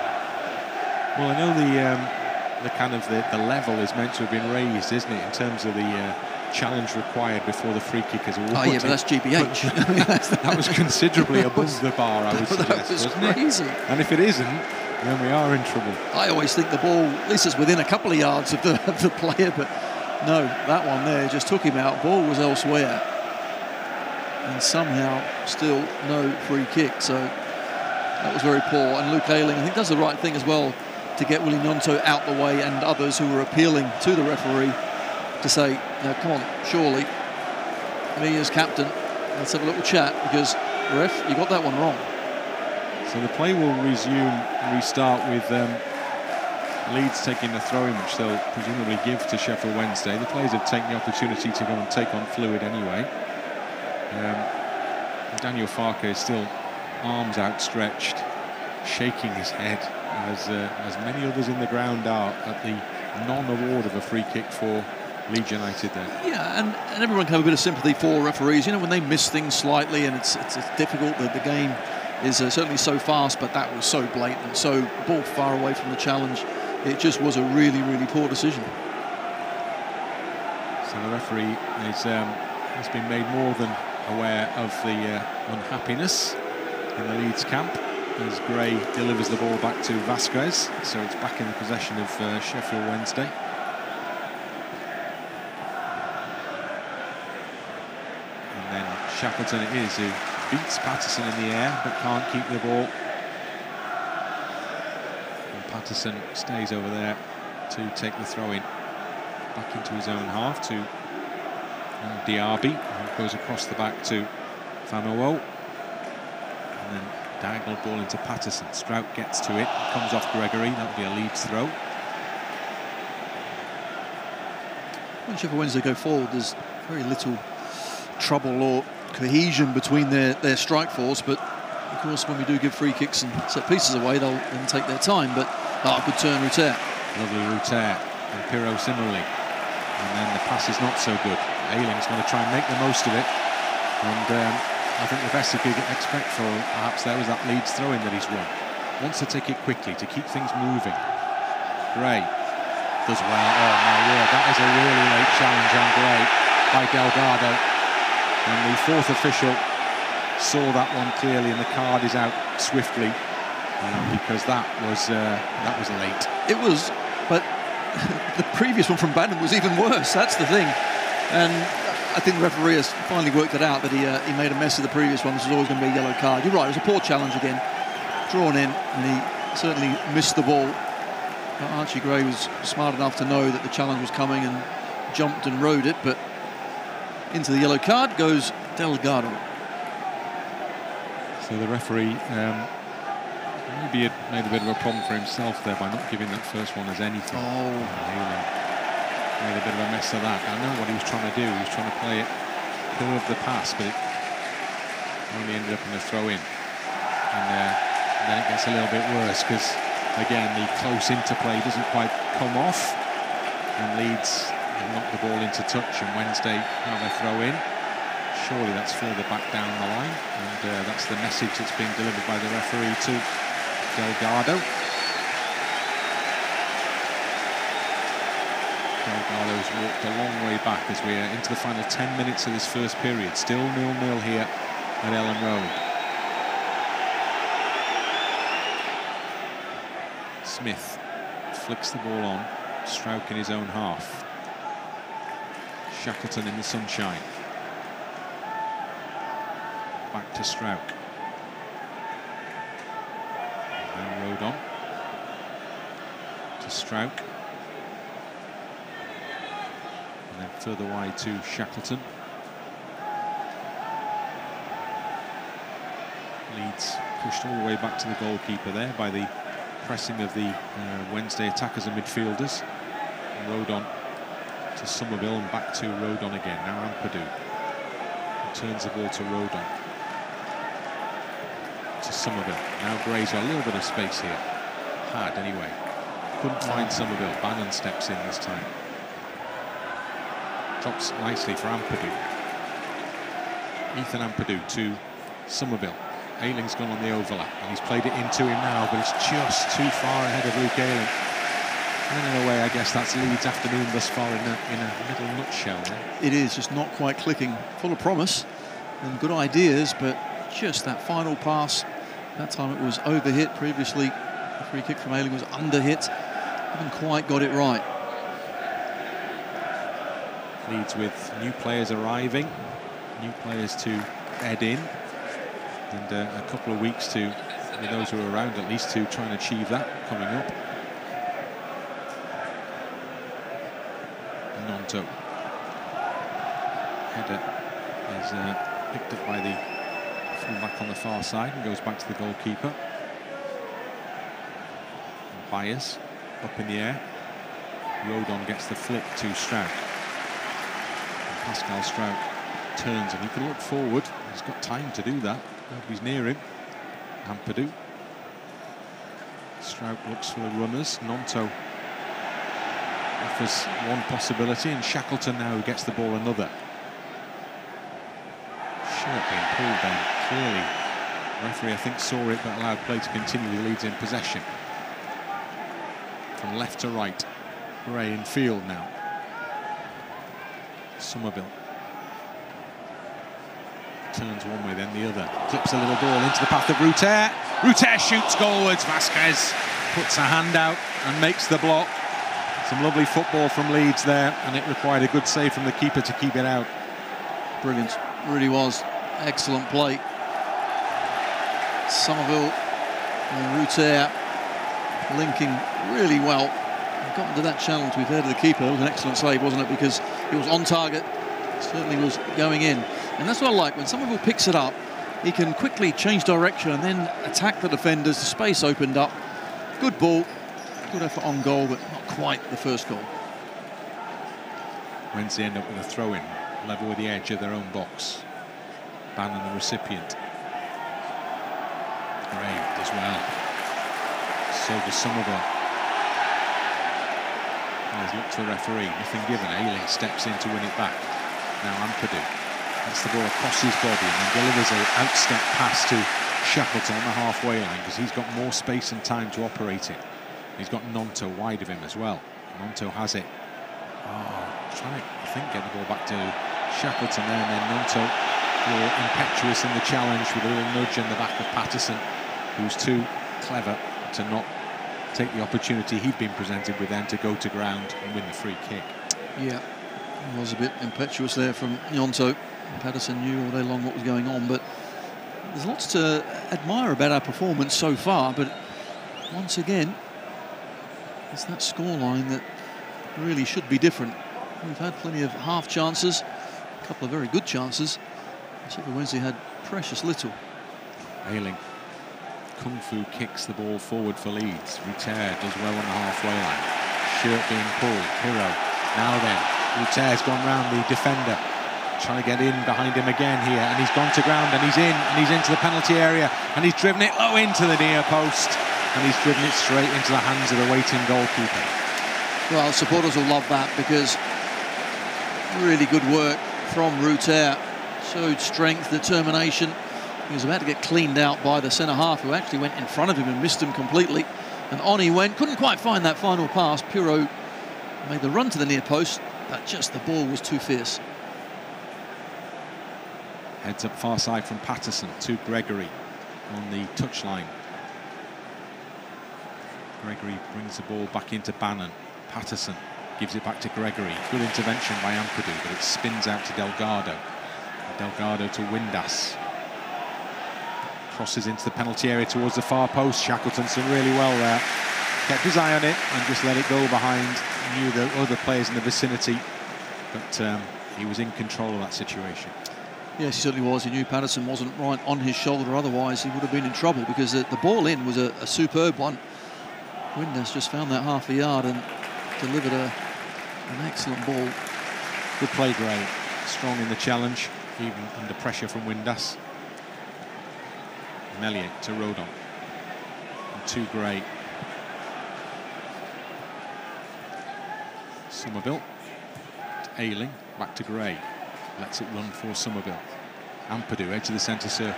Well, I know the kind of the level is meant to have been raised, isn't it, in terms of the challenge required before the free kick is awarded. Oh yeah, but that's GBH. That was considerably above the bar, I would suggest, wasn't crazy. it? And if it isn't, then we are in trouble. I always think the ball, at least it's within a couple of yards of the player, but no, that one there just took him out. Ball was elsewhere, and somehow still no free kick. So that was very poor. And Luke Ayling, I think, does the right thing as well to get Willie Gnonto out the way, and others who were appealing to the referee to say, "No, come on, surely, me as captain, let's have a little chat, because ref, you got that one wrong." So the play will restart with Leeds taking the throw-in, which they'll presumably give to Sheffield Wednesday. The players have taken the opportunity to go and take on fluid anyway. Daniel Farke is still arms outstretched, shaking his head, as many others in the ground are, at the non-award of a free kick for Leeds United there. Yeah, and everyone can have a bit of sympathy for referees. You know, when they miss things slightly, and it's difficult. The game is certainly so fast, but that was so blatant, so ball far away from the challenge. It just was a really, really poor decision. So the referee has been made more than aware of the unhappiness in the Leeds camp as Gray delivers the ball back to Vasquez. So it's back in the possession of Sheffield Wednesday. And then Shackleton it is who beats Paterson in the air but can't keep the ball. And Paterson stays over there to take the throw in back into his own half to Diaby, who goes across the back to Famewo. And then diagonal ball into Paterson. Struijk gets to it, comes off Gregory. That'll be a Leeds throw. When Sheffield Wednesday go forward, there's very little trouble or cohesion between their strike force, but of course when we do give free kicks and set pieces away, they'll then take their time. But good turn, Ruter. Lovely Ruter, and Piroe similarly. And then the pass is not so good. Ayling's going to try and make the most of it, and I think the best he could expect for perhaps there was that Leeds throw-in that he's won. Wants to take it quickly to keep things moving. Gray does well. Oh my word, that is a really late challenge on Gray by Delgado. And the fourth official saw that one clearly, and the card is out swiftly because that was late. It was, but the previous one from Bannan was even worse. That's the thing, and I think the referee has finally worked it out that he made a mess of the previous one. This was always going to be a yellow card. You're right, it was a poor challenge again, drawn in, and he certainly missed the ball. But Archie Gray was smart enough to know that the challenge was coming and jumped and rode it, but into the yellow card goes Delgado. So the referee maybe had made a bit of a problem for himself there by not giving that first one as anything. Oh. Made a bit of a mess of that. I know what he was trying to do. He was trying to play it, curve the pass, but it only ended up in a throw-in. And then it gets a little bit worse because, again, the close interplay doesn't quite come off. And Leeds knock the ball into touch, and Wednesday have a throw-in. Surely that's further back down the line. And that's the message that's being delivered by the referee to Delgado. Delgado's walked a long way back as we're into the final 10 minutes of this first period. Still 0-0 here at Elland Road. Smith flicks the ball on. Struijk in his own half. Shackleton in the sunshine. Back to Struijk. And then Rodon. To Struijk. And then further wide to Shackleton. Leeds pushed all the way back to the goalkeeper there by the pressing of the Wednesday attackers and midfielders. And Rodon to to Summerville and back to Rodon again. Now Ampadu turns the ball to Rodon. To Summerville. Now Gray's got a little bit of space here. Had anyway. Couldn't find Summerville. Bannan steps in this time. Drops nicely for Ampadu. Ethan Ampadu to Summerville. Ayling's gone on the overlap and he's played it into him now, but it's just too far ahead of Luke Ayling. And in a way, I guess that's Leeds' afternoon thus far in a little nutshell. It is just not quite clicking. Full of promise and good ideas, but just that final pass. That time it was overhit. Previously, the free kick from Ayling was underhit. Haven't quite got it right. Leeds with new players arriving, new players to bed in, and a couple of weeks to, with those who are around at least, to try and achieve that coming up. Gnonto. Header is picked up by the fullback on the far side and goes back to the goalkeeper. Byers up in the air. Rodon gets the flick to Struijk. Pascal Struijk turns and he can look forward. He's got time to do that. Nobody's near him. Ampadu. Struijk looks for the runners. Gnonto offers one possibility, and Shackleton now gets the ball another. Shirt being pulled then, clearly. The referee, I think, saw it but allowed play to continue with Leeds in possession. From left to right, Gray in field now. Summerville turns one way, then the other. Clips a little ball into the path of Ruter. Ruter shoots goalwards. Vasquez puts a hand out and makes the block. Some lovely football from Leeds there, and it required a good save from the keeper to keep it out. Brilliant, really was. Excellent play. Summerville and Ruter linking really well. Got into that challenge, to be fair to the keeper. It was an excellent save, wasn't it? Because he was on target, certainly was going in. And that's what I like, when Summerville picks it up, he can quickly change direction and then attack the defenders. The space opened up. Good ball, good effort on goal, but not quite the first goal. Wednesday end up with a throw-in, level with the edge of their own box. Bannan the recipient. Great as well. So does Summerville. There's looked to the referee, nothing given. Ayling steps in to win it back. Now Ampadu gets the ball across his body and then delivers an outstep pass to Shackleton on the halfway line, because he's got more space and time to operate it. He's got Gnonto wide of him as well. Gnonto has it. Trying to, I think, get the ball back to Shackleton there, and then Gnonto, a little impetuous in the challenge with a little nudge in the back of Paterson, who's too clever to not take the opportunity he'd been presented with then to go to ground and win the free kick. Yeah, it was a bit impetuous there from Gnonto. Paterson knew all day long what was going on, but there's lots to admire about our performance so far, but once again, it's that scoreline that really should be different. We've had plenty of half chances, a couple of very good chances. Sheffield Wednesday had precious little. Ayling kung fu kicks the ball forward for Leeds. Ruter does well on the halfway line. Shirt being pulled. Piroe. Now then, Ruter's gone round the defender, trying to get in behind him again here, and he's gone to ground, and he's in, and he's into the penalty area, and he's driven it low into the near post, and he's driven it straight into the hands of the waiting goalkeeper. Well, supporters will love that, because really good work from Ruter. Showed strength, determination. He was about to get cleaned out by the centre-half, who actually went in front of him and missed him completely. And on he went. Couldn't quite find that final pass. Piroe made the run to the near post, but just the ball was too fierce. Heads up far side from Paterson to Gregory on the touchline. Gregory brings the ball back into Bannan. Paterson gives it back to Gregory. Good intervention by Ampadu, but it spins out to Delgado. Delgado to Windass. Crosses into the penalty area towards the far post. Shackleton's done really well there. Kept his eye on it and just let it go behind. Knew the other players in the vicinity, but he was in control of that situation. Yes, he certainly was. He knew Paterson wasn't right on his shoulder, otherwise he would have been in trouble, because the ball in was a superb one. Windass just found that half a yard and delivered an excellent ball. Good play, Gray. Strong in the challenge, even under pressure from Windass. Meslier to Rodon. And to Gray. Summerville to Ayling. Back to Gray. Lets it run for Summerville. Ampadu, edge of the centre circle.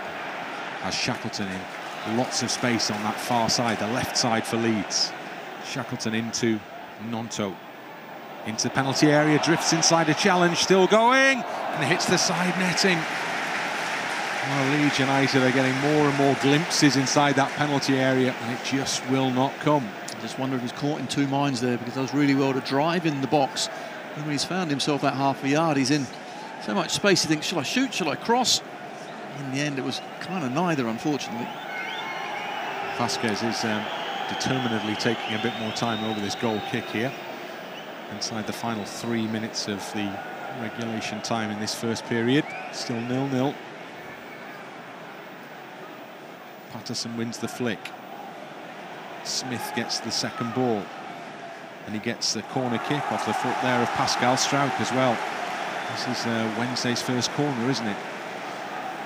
Has Shackleton in lots of space on that far side, the left side for Leeds. Shackleton into Gnonto. Into the penalty area, drifts inside a challenge, still going, and hits the side netting. Well, Leeds United are getting more and more glimpses inside that penalty area, and it just will not come. I just wonder if he's caught in two minds there, because he does really well to drive in the box. And when he's found himself that half a yard, he's in so much space, he thinks, shall I shoot, shall I cross? In the end, it was kind of neither, unfortunately. Vasquez is determinedly taking a bit more time over this goal kick here. Inside the final 3 minutes of the regulation time in this first period. Still 0-0. Paterson wins the flick. Smith gets the second ball. And he gets the corner kick off the foot there of Pascal Struijk as well. This is Wednesday's first corner, isn't it?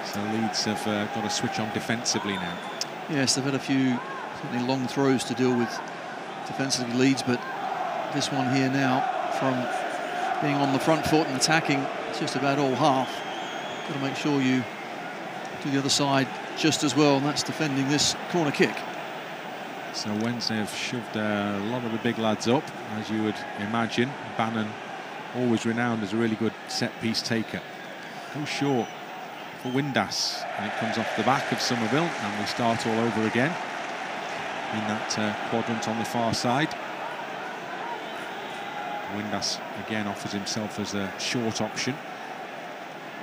So Leeds have got to switch on defensively now. Yes, they've had a few certainly long throws to deal with defensively, Leeds, but this one here now, from being on the front foot and attacking, it's just about all half. Got to make sure you do the other side just as well, and that's defending this corner kick. So Wednesday have shoved a lot of the big lads up, as you would imagine. Bannan, always renowned as a really good set-piece taker. Goes short for Windass, and it comes off the back of Summerville, and we start all over again in that quadrant on the far side. Windass again offers himself as a short option,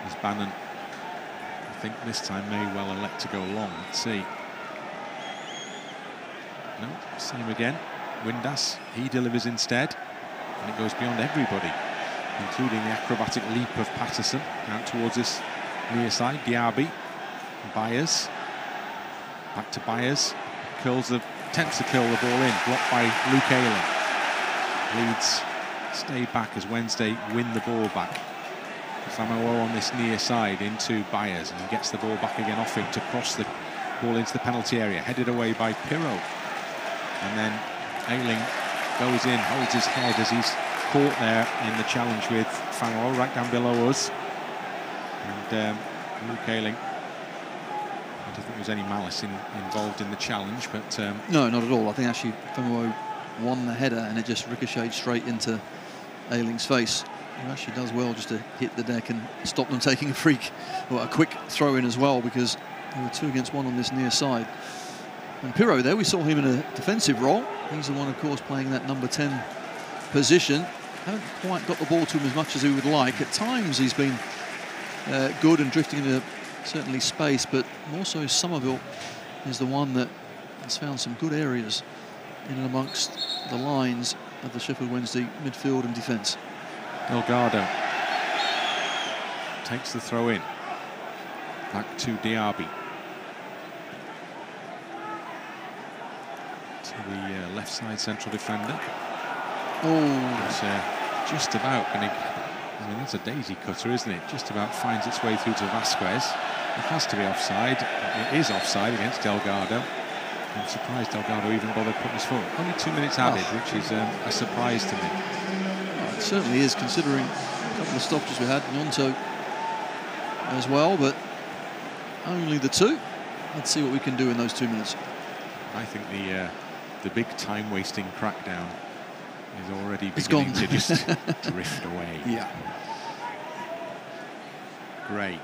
as Bannan, I think this time, may well elect to go long. Let's see. No, same again. Windass, he delivers instead, and it goes beyond everybody, including the acrobatic leap of Paterson out towards this near side. Diaby, Byers, back to Byers, attempts to kill the ball in, blocked by Luke Ayling. Leeds stay back as Wednesday win the ball back. Famewo on this near side into Byers, and he gets the ball back again off him to cross the ball into the penalty area, headed away by Piroe. And then Ayling goes in, holds his head as he's caught there in the challenge with Famewo right down below us. And Luke Ayling, I don't think there was any malice involved in the challenge, but no, not at all. I think actually Famewo won the header, and it just ricocheted straight into Ayling's face. He actually does well just to hit the deck and stop them taking a quick throw in as well, because there were 2 against 1 on this near side. And Piroe there, we saw him in a defensive role. He's the one, of course, playing that number 10 position. Haven't quite got the ball to him as much as he would like. At times he's been good and drifting into certainly space, but more so Summerville is the one that has found some good areas in and amongst the lines of the Sheffield Wednesday midfield and defence. Delgado takes the throw in. Back to Diaby. To the left side central defender. Oh, it's just about going to... I mean, that's a daisy cutter, isn't it? Just about finds its way through to Vasquez. It has to be offside. It is offside against Delgado. I'm surprised Delgado even bothered putting his foot. Only 2 minutes added, which is a surprise to me. Well, it certainly is, considering a couple of stoppages we had, Gnonto as well, but only the 2. Let's see what we can do in those 2 minutes. I think the big time-wasting crackdown is already beginning to just drift away. Yeah. Gray.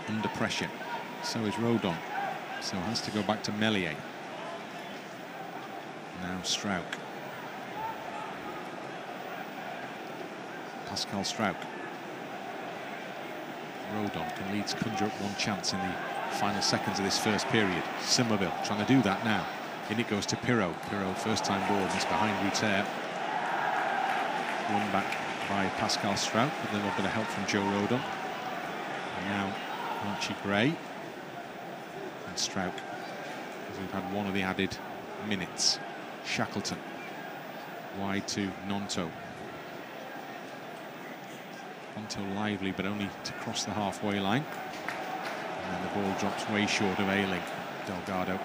Under pressure. So is Rodon. So has to go back to Meslier. Now Struijk. Pascal Struijk. Rodon. Can Leeds conjure up one chance in the final seconds of this first period? Summerville trying to do that now. In it goes to Piroe. Piroe, first time ball, missed behind Ruter. Won back by Pascal Struijk with a little bit of help from Joe Rodon. And now Archie Gray and Struijk, as we've had one of the added minutes. Shackleton wide to Gnonto. Gnonto lively, but only to cross the halfway line. And then the ball drops way short of Ayling. Delgado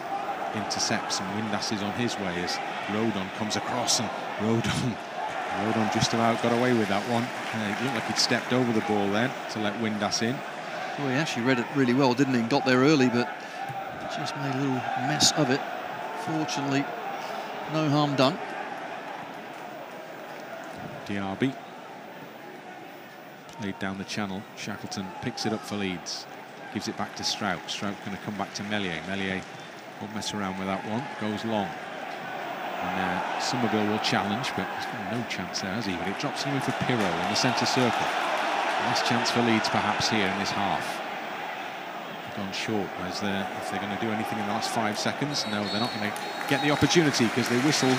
intercepts and Windasses on his way as Rodon comes across, and Rodon just about got away with that one. It looked like he'd stepped over the ball then to let Windass in. Well, he actually read it really well, didn't he? Got there early, but just made a little mess of it. Fortunately, no harm done. Diaby played down the channel. Shackleton picks it up for Leeds. Gives it back to Struijk. Struijk going to come back to Meslier. Meslier won't mess around with that one. Goes long. And Summerville will challenge, but he's got no chance there, has he? But it drops him in for Piroe in the centre circle. Last chance for Leeds perhaps here in this half. They've gone short. If they're going to do anything in the last 5 seconds, no, they're not going to get the opportunity because the whistle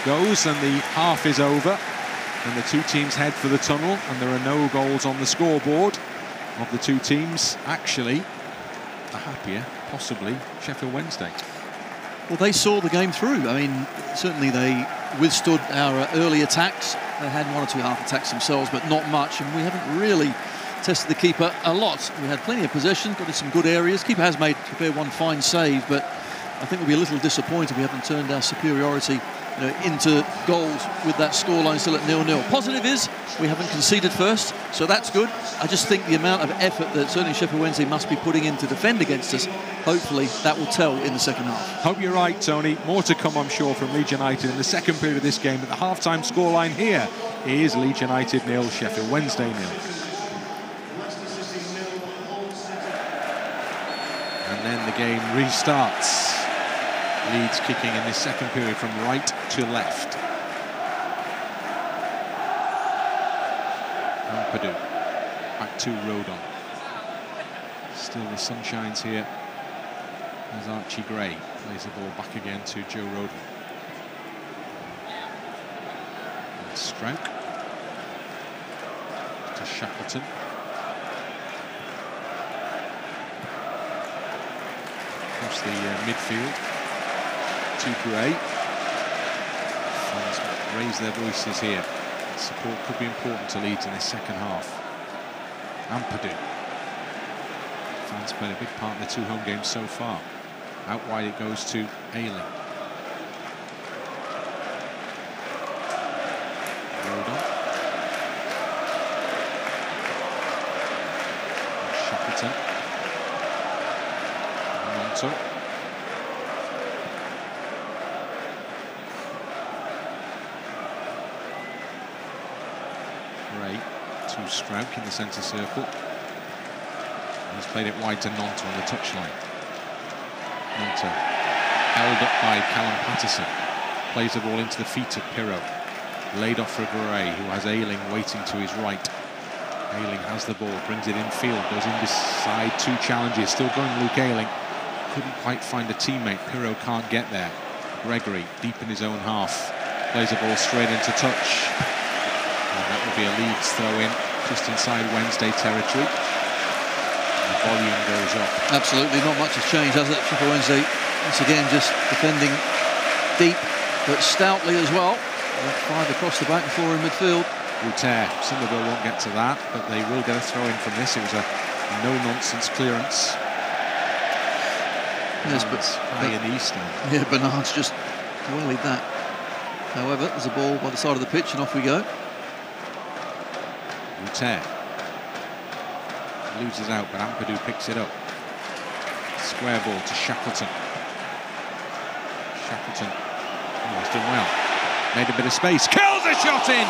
goes and the half is over. And the two teams head for the tunnel, and there are no goals on the scoreboard of the two teams. Actually, the happier, possibly, Sheffield Wednesday. Well, they saw the game through. I mean, certainly they withstood our early attacks. They had 1 or 2 half attacks themselves, but not much, and we haven't really tested the keeper a lot. We had plenty of possession, got in some good areas. Keeper has made one fine save, but I think we'll be a little disappointed we haven't turned our superiority into goals with that scoreline still at 0-0. Positive is we haven't conceded first, so that's good. I just think the amount of effort that certainly Sheffield Wednesday must be putting in to defend against us, hopefully that will tell in the second half. Hope you're right, Tony. More to come, I'm sure, from Leeds United in the second period of this game. But the half-time scoreline here is Leeds United 0, Sheffield Wednesday 0. And then the game restarts. Leeds kicking in this second period from right to left. Ampadu back to Rodon. Still the sun shines here as Archie Gray plays the ball back again to Joe Rodon. And Struijk to Shackleton. Across the midfield to Gray. Fans raise their voices here. Support could be important to Leeds in this second half. Ampadu. Fans played a big part in the 2 home games so far. Out wide it goes to Ayling. Rodon. Shackleton. Gnonto. To Struijk in the centre circle. He's played it wide to Gnonto on the touchline. Gnonto held up by Paterson. Plays the ball into the feet of Piroe. Laid off for Gregory, who has Ayling waiting to his right. Ayling has the ball, brings it infield, goes in beside 2 challenges. Still going Luke Ayling. Couldn't quite find a teammate. Piroe can't get there. Gregory deep in his own half. Plays the ball straight into touch. And that will be a Leeds throw-in just inside Wednesday territory. The volume goes up. Absolutely, not much has changed, has it? Sheffield Wednesday, once again, just defending deep, but stoutly as well. 5 across the back and 4 in midfield. Summerville won't get to that, but they will get a throw-in from this. It was a no-nonsense clearance. Yes, but high in the east end. Yeah, Bernard's just waylaid that. However, there's a ball by the side of the pitch, and off we go. Loses out, but Ampadu picks it up. Square ball to Shackleton. Shackleton, he's done well. Made a bit of space. Kills a shot in!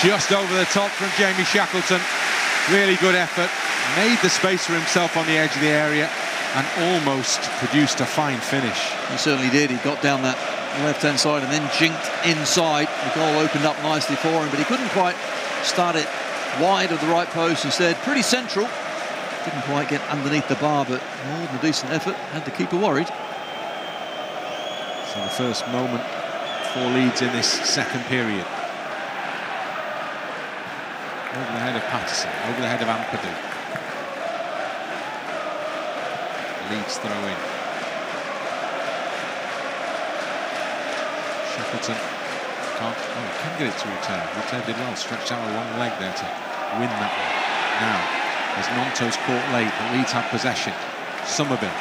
Just over the top from Jamie Shackleton. Really good effort. Made the space for himself on the edge of the area and almost produced a fine finish. He certainly did. He got down that left-hand side and then jinked inside. The goal opened up nicely for him, but he couldn't quite start it wide of the right post. Instead, pretty central. Didn't quite get underneath the bar, but more than a decent effort. Had the keeper worried. So the first moment for Leeds in this second period. Over the head of Paterson, over the head of Ampadu. Leeds throw in. Shackleton can get it to return. Return did well, stretched out a long leg there to win that one. Now, as Gnonto's caught late, but Leeds have possession. Summerville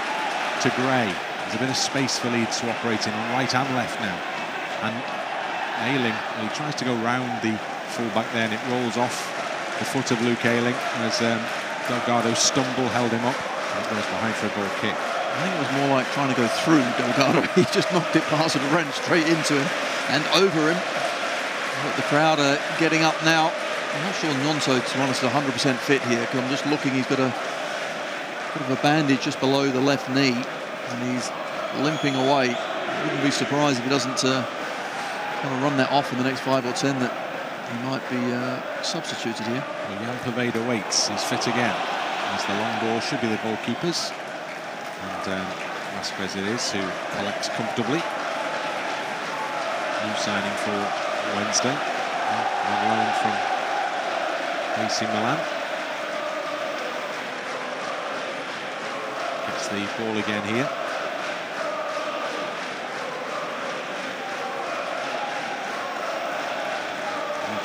to Gray. There's a bit of space for Leeds to operate in on right and left now. And Ayling, well, he tries to go round the fullback there, and it rolls off the foot of Luke Ayling as Delgado held him up, and it goes behind for a goal kick. I think it was more like trying to go through Delgado. He just knocked it past and ran straight into him and over him. But the crowd are getting up now. I'm not sure Gnonto, to be honest, is 100% fit here, because I'm just looking. He's got a bit of a bandage just below the left knee, and he's limping away. I wouldn't be surprised if he doesn't kind of run that off in the next 5 or 10, that he might be substituted here. Well, young Poveda waits. He's fit again. As the long ball should be the goalkeepers. And Vasquez it is who collects comfortably. New signing for Wednesday. On loan from AC Milan. Gets the ball again here.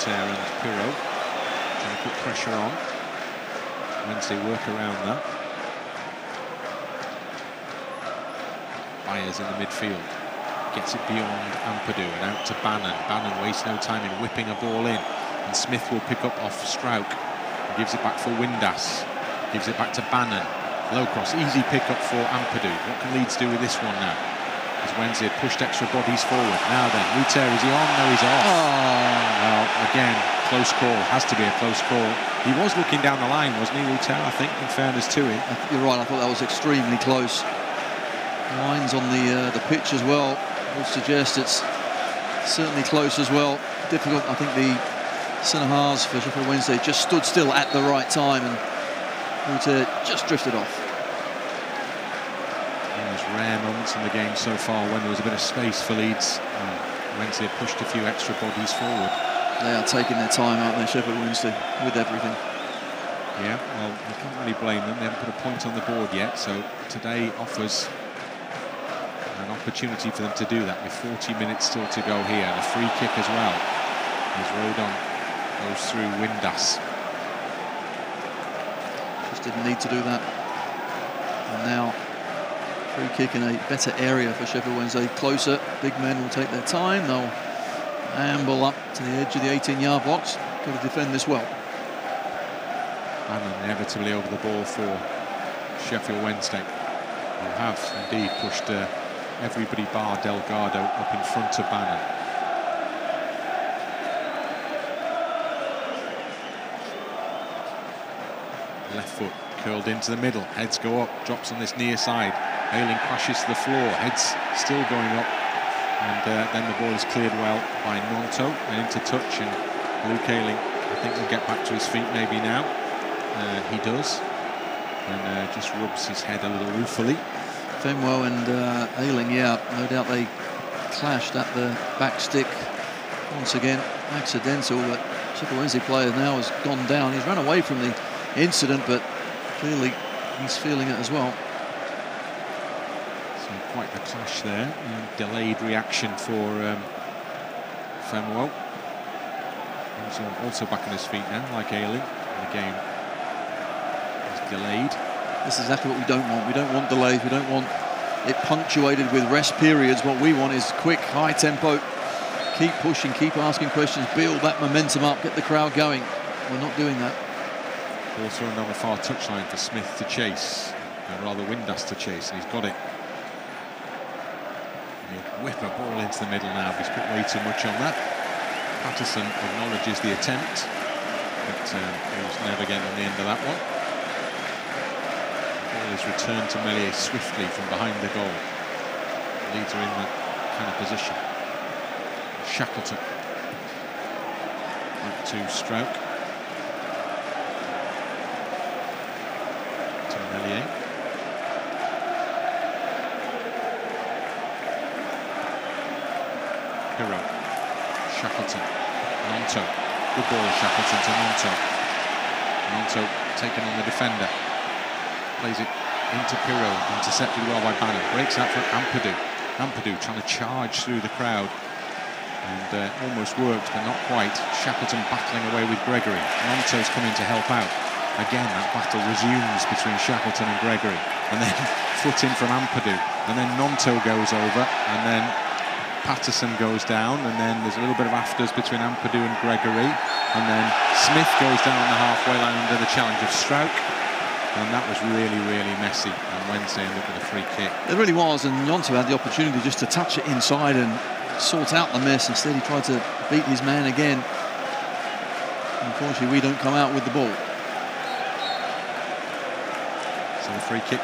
And Piroe trying to put pressure on. Wednesday work around that. Byers in the midfield. Gets it beyond Ampadu and out to Bannan. Bannan wastes no time in whipping a ball in. And Smith will pick up off Struijk. And gives it back for Windass. Gives it back to Bannan. Low cross, easy pick up for Ampadu. What can Leeds do with this one now? As Wednesday had pushed extra bodies forward. Now then, Ruter, is he on? No, he's off. Well, again, close call. Has to be a close call. He was looking down the line, wasn't he, Ruter, I think, in fairness to him. You're right, I thought that was extremely close. Lines on the pitch as well would suggest it's certainly close as well. Difficult, I think the centre-halves for Sheffield Wednesday just stood still at the right time, and Ruter just drifted off. There's rare moments in the game so far when there was a bit of space for Leeds. Wednesday had pushed a few extra bodies forward. They are taking their time, aren't they, Sheffield Wednesday, with everything. Yeah, well, you can't really blame them. They haven't put a point on the board yet, so today offers an opportunity for them to do that with 40 minutes still to go here, and a free kick as well as Rodon goes through Windass. Just didn't need to do that. And now free kick in a better area for Sheffield Wednesday. Closer, big men will take their time. They'll amble up to the edge of the 18-yard box. Got to defend this well. And inevitably over the ball for Sheffield Wednesday, who have indeed pushed everybody bar Delgado up in front of Bannan. Left foot curled into the middle, heads go up, drops on this near side. Ayling crashes to the floor, heads still going up, and then the ball is cleared well by Gnonto and into touch, and Luke Ayling, I think, will get back to his feet maybe now. He does, and just rubs his head a little ruefully. Famewo and Ayling, yeah, no doubt they clashed at the back stick once again. Accidental, but Sheffield Wednesday player now has gone down. He's run away from the incident, but clearly he's feeling it as well. So quite the clash there. Delayed reaction for Famewo. He's also back on his feet now, like Ayling. The game is delayed. This is exactly what we don't want. We don't want delays. We don't want it punctuated with rest periods. What we want is quick, high tempo. Keep pushing, keep asking questions, build that momentum up, get the crowd going. We're not doing that. Ball thrown down the far touchline for Smith to chase, and rather Windass to chase, and he's got it. And he'll whip a ball into the middle now. He's put way too much on that. Paterson acknowledges the attempt, but he was never getting the end of that one. The ball is returned to Meslier swiftly from behind the goal. The Leeds are in that kind of position. Shackleton up to Struijk. To Meslier. Piroe. Shackleton. Gnonto. Good ball, Shackleton to Gnonto. Gnonto taken on the defender. Plays it into Piroe. Intercepted well by Bannan. Breaks out for Ampadu. Ampadu trying to charge through the crowd. And almost worked, but not quite. Shackleton battling away with Gregory. Gnonto's coming to help out. Again, that battle resumes between Shackleton and Gregory. And then foot in from Ampadu. And then Gnonto goes over. And then Paterson goes down. And then there's a little bit of afters between Ampadu and Gregory. And then Smith goes down the halfway line under the challenge of Struijk. And that was really, really messy. And Wednesday ended up with a free kick. It really was. And Gnonto had the opportunity just to touch it inside and sort out the mess. Instead, he tried to beat his man again. Unfortunately, we don't come out with the ball. So the free kick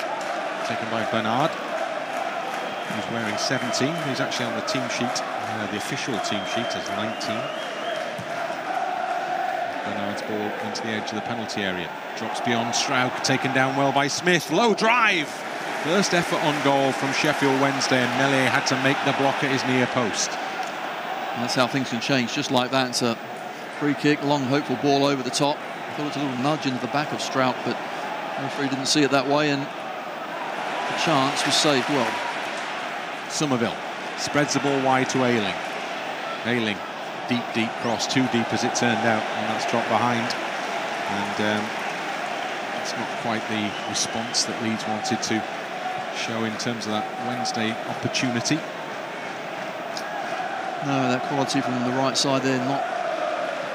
taken by Bernard, who's wearing 17. He's actually on the team sheet, the official team sheet, as 19. Bernard's ball into the edge of the penalty area. Drops beyond Struijk, taken down well by Smith. Low drive. First effort on goal from Sheffield Wednesday, and Meslier had to make the block at his near post. And that's how things can change, just like that. It's a free kick, long, hopeful ball over the top. I thought it was a little nudge into the back of Struijk, but the referee didn't see it that way, and the chance was saved well. Summerville spreads the ball wide to Ayling. Ayling, deep cross, too deep as it turned out, and that's dropped behind. And it's not quite the response that Leeds wanted to show in terms of that Wednesday opportunity. No, that quality from the right side there, not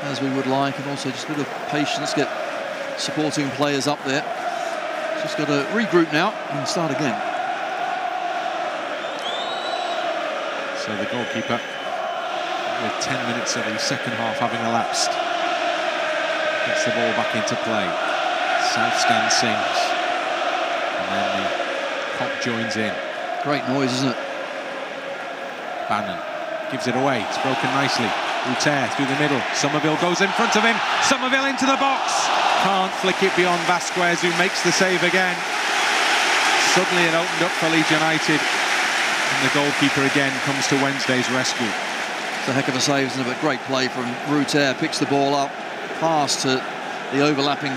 as we would like, and also just a bit of patience, get supporting players up there. Just got to regroup now and start again. So the goalkeeper, with 10 minutes of the second half having elapsed, gets the ball back into play. South stand sings, and then the cop joins in. Great noise, isn't it? Bannan gives it away. It's broken nicely. Rodon through the middle. Summerville goes in front of him. Summerville into the box. Can't flick it beyond Vasquez, who makes the save again. Suddenly it opened up for Leeds United, and the goalkeeper again comes to Wednesday's rescue. It's a heck of a save, isn't it? But great play from Rodon. Picks the ball up, pass to the overlapping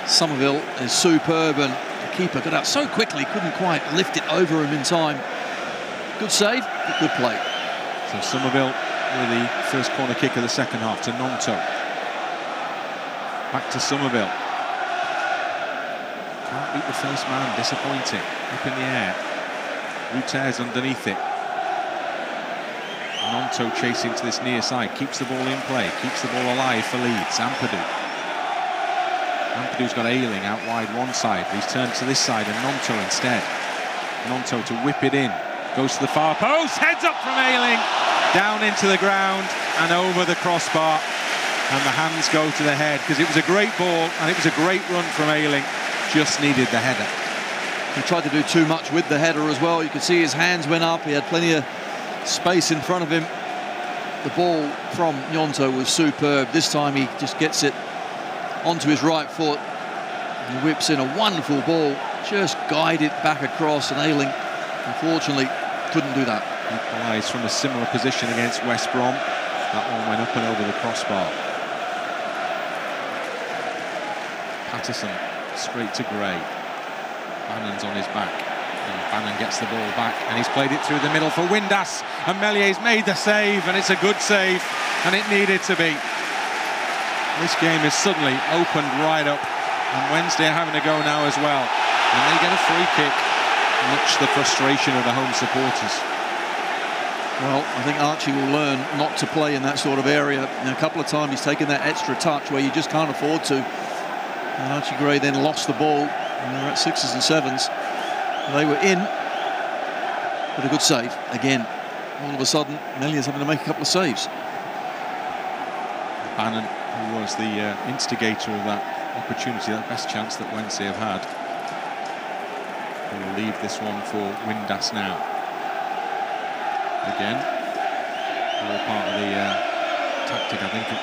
Summerville is superb, and the keeper got out so quickly, couldn't quite lift it over him in time. Good save, but good play. So Summerville with the first corner kick of the second half to Gnonto. Back to Summerville. Can't beat the first man, disappointing. Up in the air. Rodon's underneath it. Gnonto chasing to this near side, keeps the ball in play, keeps the ball alive for Leeds. Ampadu's got Ayling out wide one side, but he's turned to this side and Gnonto instead. Gnonto to whip it in, goes to the far post, heads up from Ayling, down into the ground and over the crossbar, and the hands go to the head, because it was a great ball and it was a great run from Ayling, just needed the header. He tried to do too much with the header as well. You could see his hands went up, he had plenty of space in front of him. The ball from Gnonto was superb. This time he just gets it onto his right foot and whips in a wonderful ball, just guide it back across, and Ayling unfortunately couldn't do that. Equalised from a similar position against West Brom. That one went up and over the crossbar. Paterson straight to Gray. Bannan's on his back, and Bannan gets the ball back, and he's played it through the middle for Windass, and Meslier's made the save, and it's a good save, and it needed to be. This game is suddenly opened right up, and Wednesday are having a go now as well, and they get a free kick, much to the frustration of the home supporters. Well, I think Archie will learn not to play in that sort of area. A couple of times he's taken that extra touch where you just can't afford to. And Archie Gray then lost the ball, and they were at 6s and 7s. They were in, but a good save again. All of a sudden, Meslier's having to make a couple of saves. Bannan, who was the instigator of that opportunity, that best chance that Wednesday have had, will leave this one for Windass now. Again, all part of the tactic, I think, of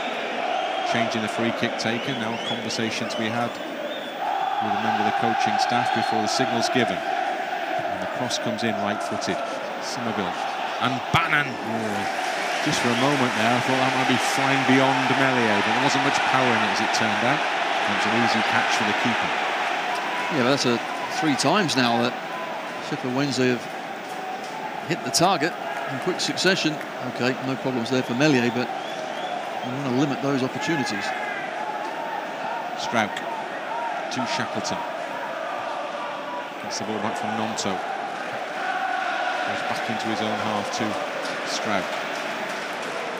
changing the free kick taken. Now a conversation to be had with a member of the coaching staff before the signal's given. And the cross comes in right-footed. Summerville and Bannan. Oh, just for a moment there, I thought that might be flying beyond Meslier, but there wasn't much power in it as it turned out. It was an easy catch for the keeper. Yeah, but that's 3 times now that Sheffield Wednesday have hit the target in quick succession, Okay, no problems there for Meslier, but we want to limit those opportunities. Struijk to Shackleton. Gets the ball back from Gnonto. Goes back into his own half to Struijk.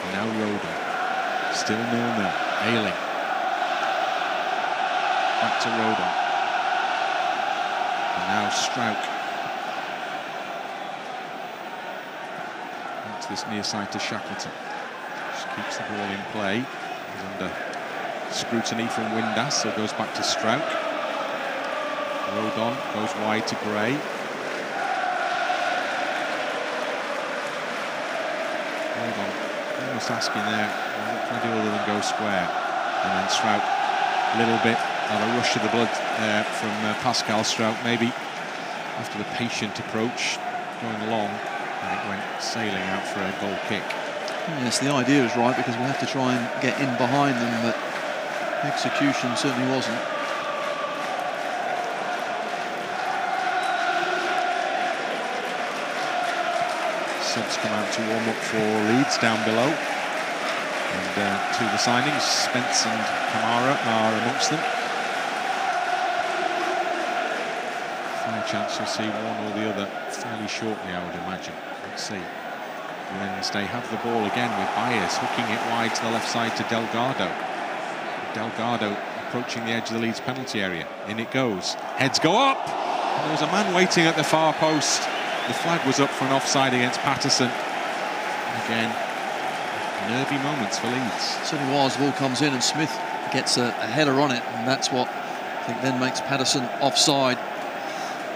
And now Rodon. Still 0-0. Ayling. Back to Rodon. And now Struijk. Into this near side to Shackleton. Just keeps the ball in play. He's under scrutiny from Windass, so goes back to Struijk. Rodon goes wide to Gray. Rodon almost asking there, what can I do other than go square? And then Struijk, a little bit of a rush of the blood from Pascal Struijk, maybe after the patient approach, going long, and it went sailing out for a goal kick. Yes, the idea is right, because we have to try and get in behind them, but execution certainly wasn't. Subs come out to warm up for Leeds down below. And to the signings, Spence and Kamara are amongst them. Fair chance you'll see one or the other fairly shortly, I would imagine. Let's see. Wednesday have the ball again with Byers hooking it wide to the left side to Delgado. Delgado approaching the edge of the Leeds penalty area. In it goes. Heads go up. And there was a man waiting at the far post. The flag was up for an offside against Paterson. Again, nervy moments for Leeds. Certainly was. The ball comes in and Smith gets a header on it, and that's what I think then makes Paterson offside.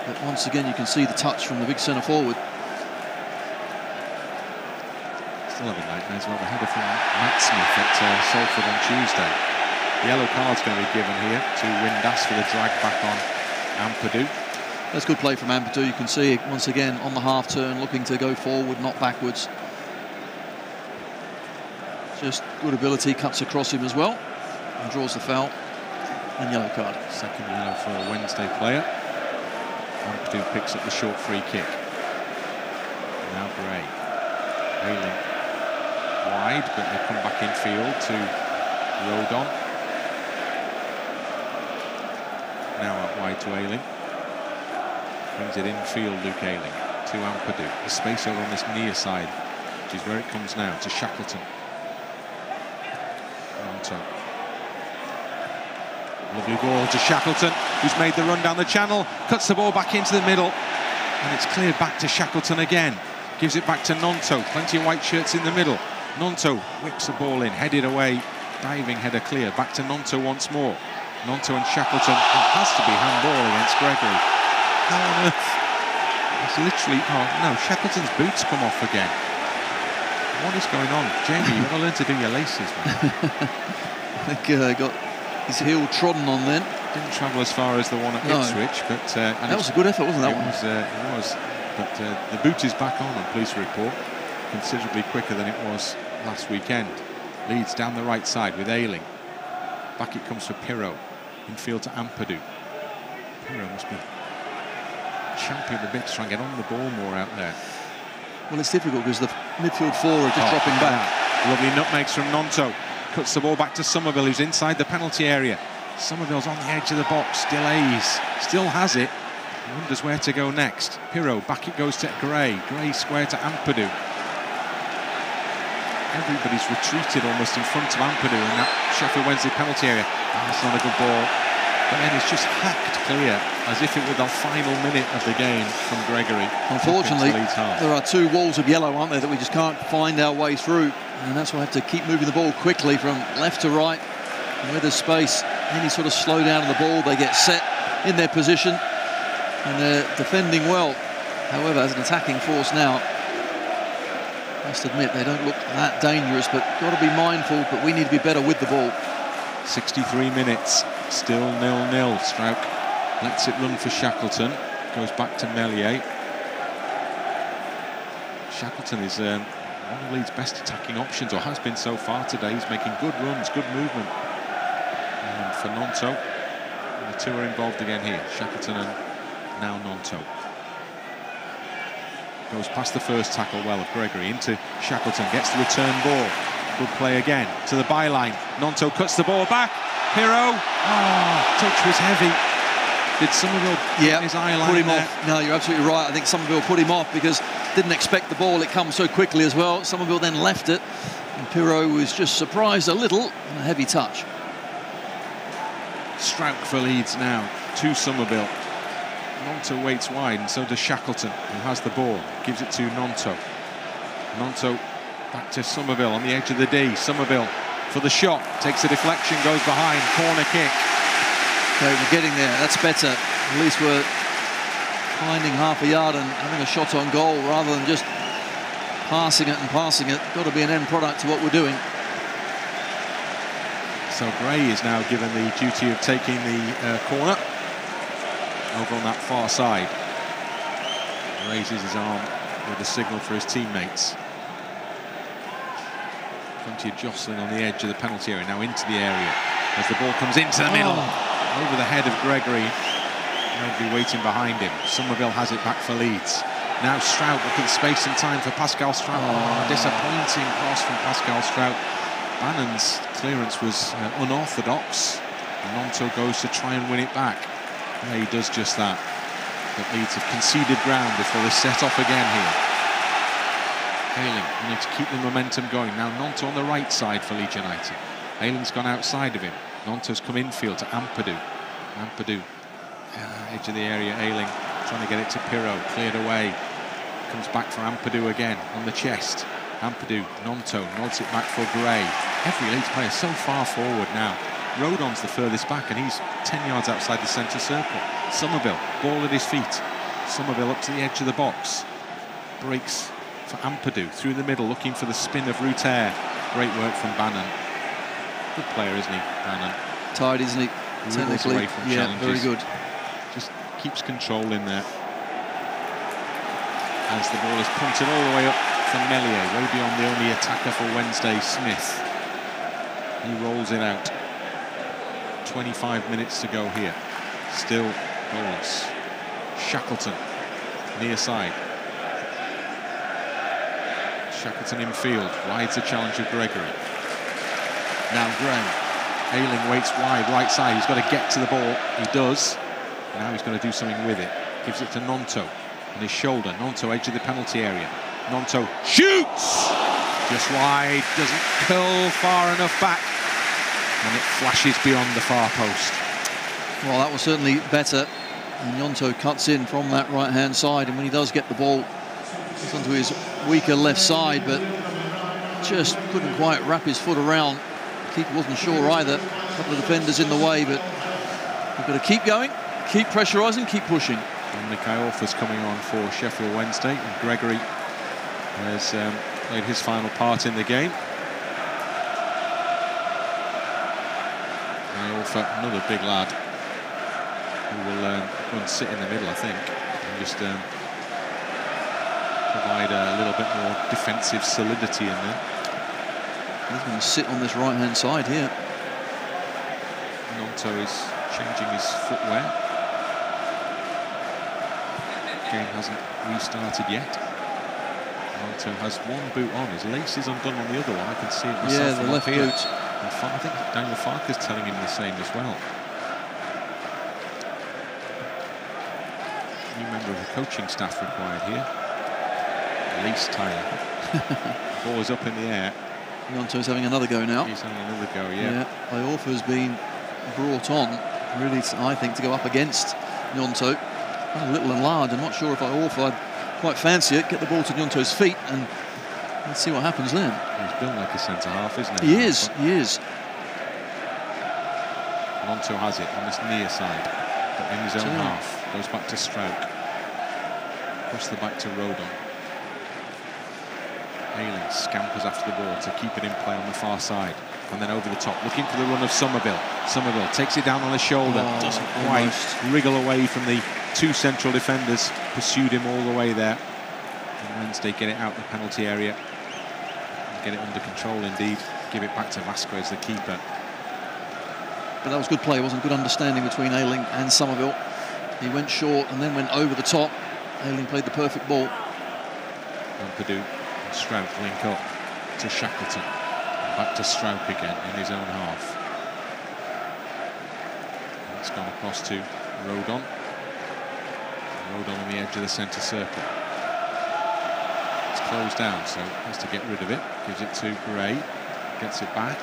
But once again, you can see the touch from the big centre forward. Still having nightmares about the header from Matt Smith at Salford on Tuesday. The yellow card's going to be given here to Windass for the drag back on Ampadu. That's good play from Ampadu. You can see it once again on the half turn, looking to go forward, not backwards. Just good ability, cuts across him as well, and draws the foul. And yellow card. Second yellow for a Wednesday player. Ampadu picks up the short free kick. Now Gray. Ayling wide, but they come back in field to Rodon. Now out wide to Ayling. Brings it infield, Luke Ayling, to Ampadu. The space over on this near side, which is where it comes now, to Shackleton. Gnonto. Lovely ball to Shackleton, who's made the run down the channel, cuts the ball back into the middle, and it's cleared back to Shackleton again. Gives it back to Gnonto, plenty of white shirts in the middle. Gnonto whips the ball in, headed away, diving header clear, back to Gnonto once more. Gnonto and Shackleton, it has to be handball against Gregory. How on earth? It's literally, oh no, Shackleton's boots come off again. What is going on? Jamie, you've got to learn to do your laces, man. I think got his heel trodden on then. Didn't travel as far as the one at Ipswich, but... that was a good effort, wasn't that one? It was. But the boot is back on police report, considerably quicker than it was last weekend. Leeds down the right side with Ayling. Back it comes for Piroe. Infield to Ampadu. Piroe must be champing the bit to try and get on the ball more out there. Well, it's difficult because the midfield four are just dropping back. Lovely nutmegs from Gnonto. Cuts the ball back to Summerville, who's inside the penalty area. Summerville's on the edge of the box, delays, still has it. Wonders where to go next. Piroe, back it goes to Gray. Gray square to Ampadu. Everybody's retreated almost in front of Ampadu in that Sheffield Wednesday penalty area. That's not a good ball. But then it's just hacked clear, as if it were the final minute of the game from Gregory. Unfortunately, there are two walls of yellow, aren't there, that we just can't find our way through. And that's why we have to keep moving the ball quickly from left to right. And where there's space, any sort of slow down of the ball, they get set in their position. And they're defending well. However, as an attacking force now, I must admit, they don't look that dangerous, but got to be mindful, but we need to be better with the ball. 63 minutes, still 0-0. Struijk lets it run for Shackleton, goes back to Meslier. Shackleton is one of Leeds' best attacking options, or has been so far today. He's making good runs, good movement. And for Gnonto, and the two are involved again here, Shackleton and now Gnonto. Goes past the first tackle well of Gregory into Shackleton, gets the return ball. Good play again to the byline. Gnonto cuts the ball back. Piroe, touch was heavy. Did Summerville get his eye line put him there? off? No, you're absolutely right. I think Summerville put him off because didn't expect the ball. It comes so quickly as well. Summerville then left it, and Piroe was just surprised a little. And a heavy touch. Struijk for Leeds now to Summerville. Gnonto waits wide, and so does Shackleton, who has the ball. Gives it to Gnonto. Gnonto back to Summerville on the edge of the D. Summerville for the shot, takes a deflection, goes behind, corner kick. Okay, we're getting there. That's better. At least we're finding half a yard and having a shot on goal rather than just passing it and passing it. Got to be an end product to what we're doing. So Gray is now given the duty of taking the corner over on that far side. Raises his arm with a signal for his teammates. Plenty of jostling on the edge of the penalty area, now into the area as the ball comes into the middle, over the head of Gregory. Nobody waiting behind him. Summerville has it back for Leeds. Now Struijk looking space and time for Pascal Struijk. Disappointing cross from Pascal Struijk. Bannan's clearance was unorthodox. Gnonto goes to try and win it back. Yeah, he does just that. But Leeds have conceded ground before they set off again here. Ayling wanting to keep the momentum going. Now Gnonto on the right side for Leeds United. Ayling's gone outside of him. Gnonto's come infield to Ampadu. Ampadu, edge of the area. Ayling trying to get it to Piroe. Cleared away. Comes back for Ampadu again on the chest. Ampadu, Gnonto nods it back for Gray. Every Leeds player so far forward now. Rodon's the furthest back and he's 10 yards outside the centre circle. Summerville, ball at his feet. Summerville up to the edge of the box. Breaks for Ampadu through the middle, looking for the spin of Ruter. Great work from Bannan. Good player, isn't he, Bannan? Tired, isn't he? Technically, away from yeah, challenges. very good. Just keeps control in there. As the ball is punted all the way up from Meslier, way beyond the only attacker for Wednesday, Smith. He rolls it out. 25 minutes to go here. Still goalless. Shackleton, near side. Shackleton in field, rides the challenge of Gregory. Now Gray. Ayling waits wide, right side. He's got to get to the ball. He does. Now he's got to do something with it. Gives it to Gnonto on his shoulder. Gnonto, edge of the penalty area. Gnonto shoots! Just wide, doesn't curl far enough back. And it flashes beyond the far post. Well, that was certainly better. And Gnonto cuts in from that right-hand side, and when he does get the ball, it's onto his weaker left side, but just couldn't quite wrap his foot around. The keeper wasn't sure either. A couple of defenders in the way, but we've got to keep going, keep pressurising, keep pushing. And Iorfa's coming on for Sheffield Wednesday, and Gregory has played his final part in the game. Iorfa, another big lad, who will go and sit in the middle, I think, and just provide a little bit more defensive solidity in there. He's going to sit on this right-hand side here. Gnonto is changing his footwear. Game hasn't restarted yet. Gnonto has one boot on. His lace is undone on the other one. I can see it myself. Yeah, the left here. boot. And I think Daniel Farker's telling him the same as well. New member of the coaching staff required here. Lace tie. Ball is up in the air. Gnonto's having another go now. He's having another go, yeah. Iorfa's been brought on, really, I think, to go up against Gnonto. A little and large. I'm not sure if Iorfa, I'd quite fancy it. Get the ball to Gnonto's feet and let's see what happens then. He's built like a centre-half, isn't he? He is. Gnonto has it on this near side, but in his own half. Goes back to Struijk. Across the back to Rodon. Ayling scampers after the ball to keep it in play on the far side. And then over the top, looking for the run of Summerville. Summerville takes it down on his shoulder. Doesn't quite wriggle away from the two central defenders. Pursued him all the way there. And Wednesday get it out the penalty area. And get it under control indeed. Give it back to Vasquez, the keeper. But that was good play, wasn't good understanding between Ayling and Summerville. He went short and then went over the top. Ayling played the perfect ball. Ampadu and Struijk link up to Shackleton. And back to Struijk again in his own half. And it's gone across to Rodon. Rodon on the edge of the centre circle. It's closed down, so has to get rid of it. Gives it to Piroe. Gets it back.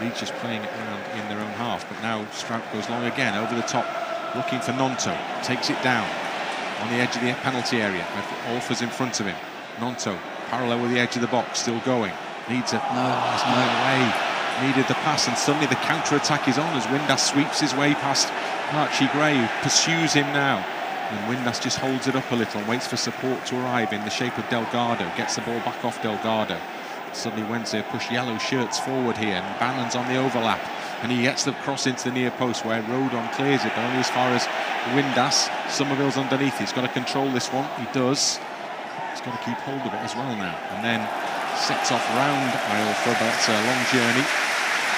Leeds just playing it around in their own half, but now Struijk goes long again over the top, looking for Gnonto. Takes it down on the edge of the penalty area. Iorfa's in front of him. Gnonto parallel with the edge of the box, still going. Needs a away. Needed the pass, and suddenly the counter-attack is on as Windass sweeps his way past Archie Gray, who pursues him now. And Windass just holds it up a little and waits for support to arrive in the shape of Delgado. Gets the ball back off Delgado. Suddenly Wednesday push yellow shirts forward here, and Bannan's on the overlap, and he gets the cross into the near post where Rodon clears it, but only as far as Windass. Summerville's underneath. He's got to control this one. He does. He's got to keep hold of it as well now, and then sets off round Iorfa, but that's a long journey,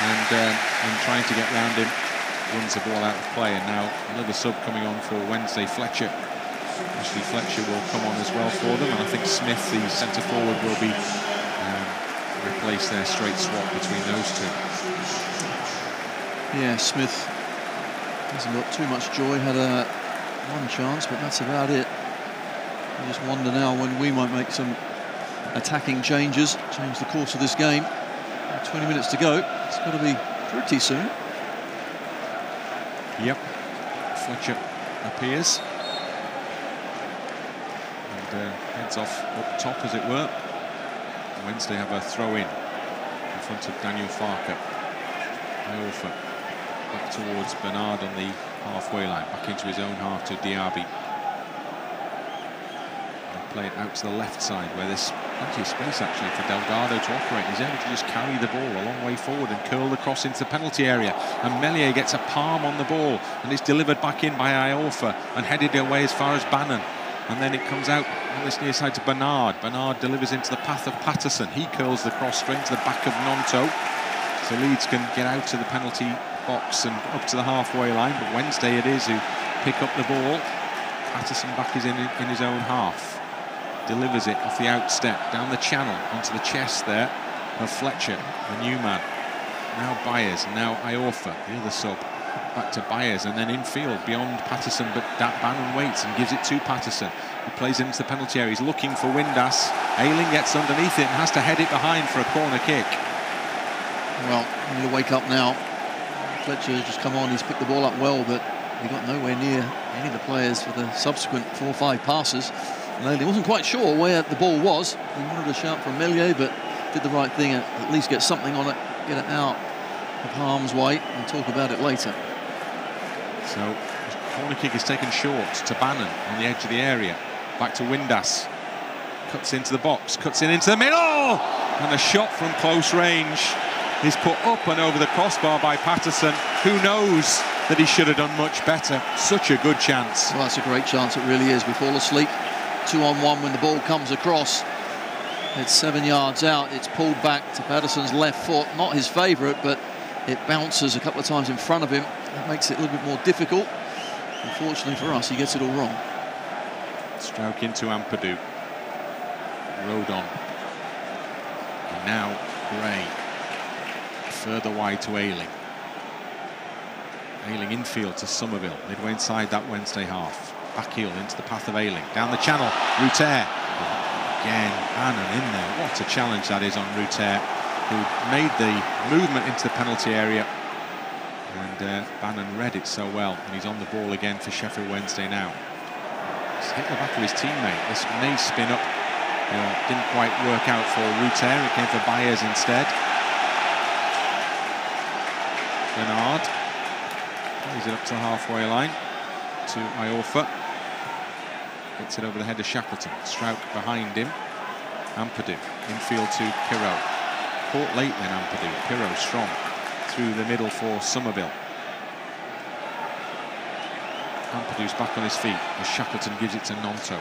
and trying to get round him, runs the ball out of play. And now another sub coming on for Wednesday, Fletcher. Actually, Fletcher will come on as well for them, and I think Smith, the centre forward, will be replace their straight swap between those two. Yeah, Smith hasn't got too much joy. Had one chance, but that's about it. I just wonder now when we might make some attacking changes, change the course of this game. 20 minutes to go. It's got to be pretty soon. Yep. Fletcher appears and heads off up top, as it were. Wednesday have a throw-in front of Daniel Farker. Iorfa back towards Bernard on the halfway line, back into his own half to Diaby. They play it out to the left side where there's plenty of space actually for Delgado to operate. He's able to just carry the ball a long way forward and curl the cross into the penalty area. And Meslier gets a palm on the ball, and it's delivered back in by Iorfa and headed away as far as Bannan. And then it comes out on this near side to Bernard. Bernard delivers into the path of Paterson. He curls the cross straight to the back of Gnonto. So Leeds can get out to the penalty box and up to the halfway line. But Wednesday it is who pick up the ball. Paterson back is in his own half. Delivers it off the outstep, down the channel, onto the chest there of Fletcher, the new man. Now Byers, and now Iorfa, the other sub. Back to Byers, and then infield beyond Paterson, but Bannan waits and gives it to Paterson. He plays into the penalty area. He's looking for Windass. Ayling gets underneath it and has to head it behind for a corner kick. Well, we need to wake up now. Fletcher has just come on. He's picked the ball up well, but he got nowhere near any of the players for the subsequent 4 or 5 passes. And Ayling wasn't quite sure where the ball was. He wanted to shout for Meslier, but did the right thing, at least get something on it, get it out of harm's way. We'll talk about it later. So, the corner kick is taken short to Bannan on the edge of the area. Back to Windass. Cuts into the box, cuts in into the middle! And a shot from close range is put up and over the crossbar by Paterson. Who knows that he should have done much better. Such a good chance. Well, that's a great chance, it really is. We fall asleep. 2-on-1 when the ball comes across. It's 7 yards out. It's pulled back to Paterson's left foot. Not his favourite, but it bounces a couple of times in front of him. That makes it a little bit more difficult. Unfortunately for us, he gets it all wrong. Struijk into Ampadu. Rodon. And now Gray. Further wide to Ayling. Ayling infield to Summerville. Midway inside that Wednesday half. Back heel into the path of Ayling. Down the channel. Ruter. Again, Bannan in there. What a challenge that is on Ruter, who made the movement into the penalty area. And Bannan read it so well, and he's on the ball again for Sheffield Wednesday now. He's hit the back of his teammate. This may spin up. Didn't quite work out for Ruter. It came for Byers instead. Bernard plays it up to the halfway line to Iorfa. Gets it over the head of Shackleton. Struijk behind him. Ampadu infield to Piroe. Caught late then Ampadu. Piroe strong through the middle for Summerville. Ampadu's back on his feet as Shackleton gives it to Gnonto.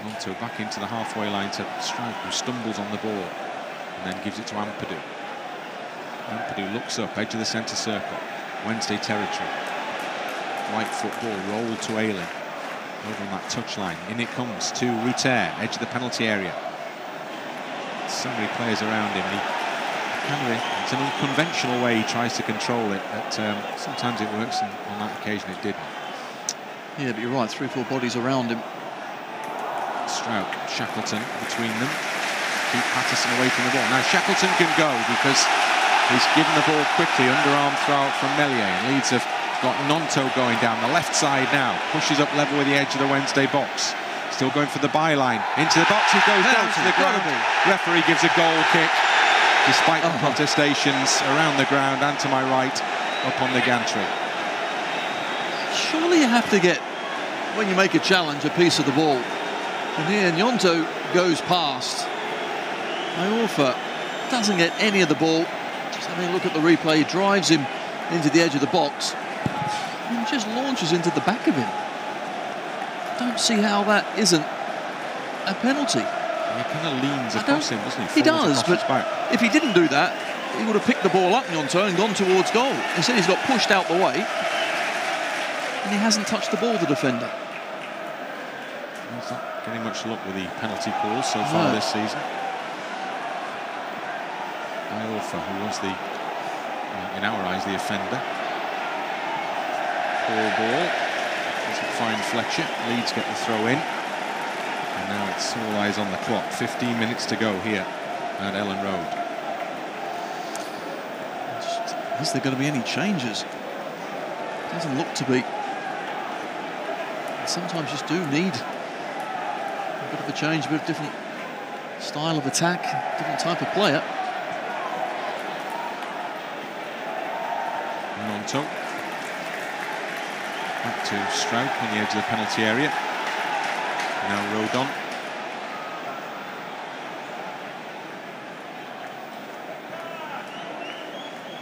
Gnonto back into the halfway line to Struijk, who stumbles on the ball and then gives it to Ampadu. Ampadu looks up, edge of the centre circle. Wednesday territory. White football rolled to Ayling. over on that touchline. In it comes to Ruter, edge of the penalty area. So many players around him. It's an unconventional way he tries to control it, but sometimes it works, and on that occasion it didn't. Yeah, but you're right, 3 or 4 bodies around him. Struijk, Shackleton between them. Keep Paterson away from the ball. Now Shackleton can go because he's given the ball quickly, underarm throw from Meslier, and Leeds have got Gnonto going down the left side now. Pushes up level with the edge of the Wednesday box. Still going for the byline. Into the box, he goes down to the ground. Referee gives a goal kick, despite the protestations around the ground and to my right, up on the gantry. Surely you have to get, when you make a challenge, a piece of the ball. And here Gnonto goes past. Iorfa doesn't get any of the ball. Just having a look at the replay, he drives him into the edge of the box and just launches into the back of him. Don't see how that isn't a penalty. He kind of leans across him, doesn't he? He does, but if he didn't do that, he would have picked the ball up, Gnonto, and gone towards goal. Instead, he's got pushed out the way, and he hasn't touched the ball, the defender. He's not getting much luck with the penalty calls so far this season. Iorfa, who was in our eyes, the offender. Poor ball. Doesn't find Fletcher. Leeds get the throw in. And now it's all eyes on the clock. 15 minutes to go here at Elland Road. Is there going to be any changes? Doesn't look to be. And sometimes you just do need a bit of a change, a bit of different style of attack, different type of player. Gnonto. Back to Struijk on the edge of the penalty area. Now Rodon.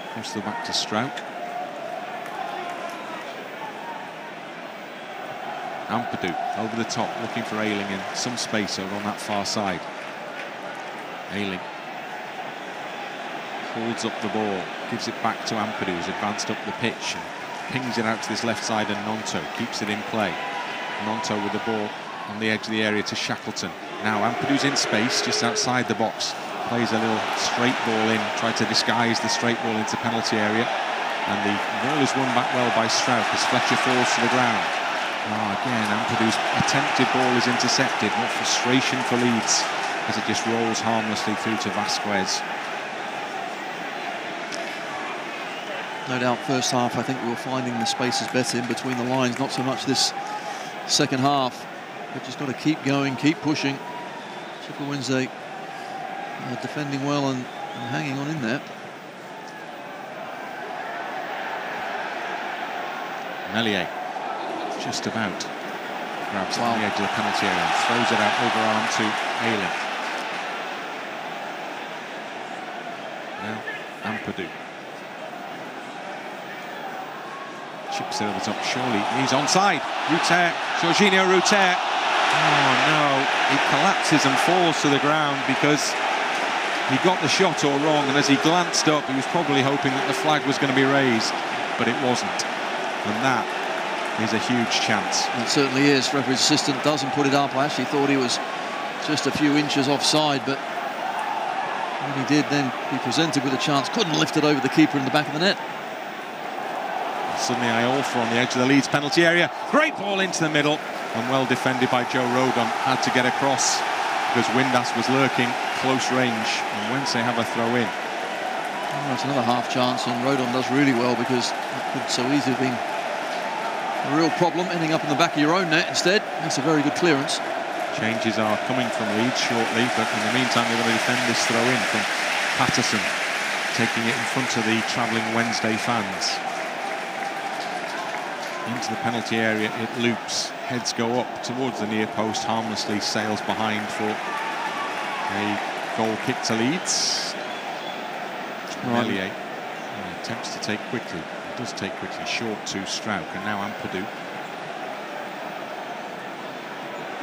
Across the back to Struijk. Ampadu over the top, looking for Ayling in some space over on that far side. Ayling holds up the ball, gives it back to Ampadu, who's advanced up the pitch, and pings it out to this left side, and Gnonto keeps it in play. Gnonto with the ball on the edge of the area to Shackleton. Now Ampadu's in space, just outside the box. Plays a little straight ball in, tried to disguise the straight ball into penalty area. And the ball is won back well by Struijk as Fletcher falls to the ground. Again, Ampadu's attempted ball is intercepted. What frustration for Leeds as it just rolls harmlessly through to Vasquez. No doubt first half I think we were finding the spaces better in between the lines, not so much this second half, but just got to keep going, keep pushing. Sheffield Wednesday defending well and hanging on in there. Meslier just about grabs it on the edge of the penalty area and throws it out overarm to Ayling. Now Ampadu chips it over the top. Surely he's onside. Ruter, Jorginho Ruter. Oh no, he collapses and falls to the ground because he got the shot all wrong, and as he glanced up he was probably hoping that the flag was going to be raised, but it wasn't. And that is a huge chance. It certainly is. Referee's assistant doesn't put it up. I actually thought he was just a few inches offside, but when he did then be presented with a chance, couldn't lift it over the keeper in the back of the net. Suddenly Iorfa on the edge of the Leeds penalty area. Great ball into the middle, and well defended by Joe Rodon. Had to get across because Windass was lurking close range, and Wednesday have a throw in. Oh, it's another half chance, and Rodon does really well because that could so easily have been a real problem, ending up in the back of your own net instead. Makes a very good clearance. Changes are coming from Leeds shortly, but in the meantime they're going to defend this throw in from Paterson, taking it in front of the travelling Wednesday fans. Into the penalty area it loops, heads go up towards the near post, harmlessly sails behind for a goal kick to Leeds. Meslier attempts to take quickly, he does take quickly, short to Struijk, and now Ampadu.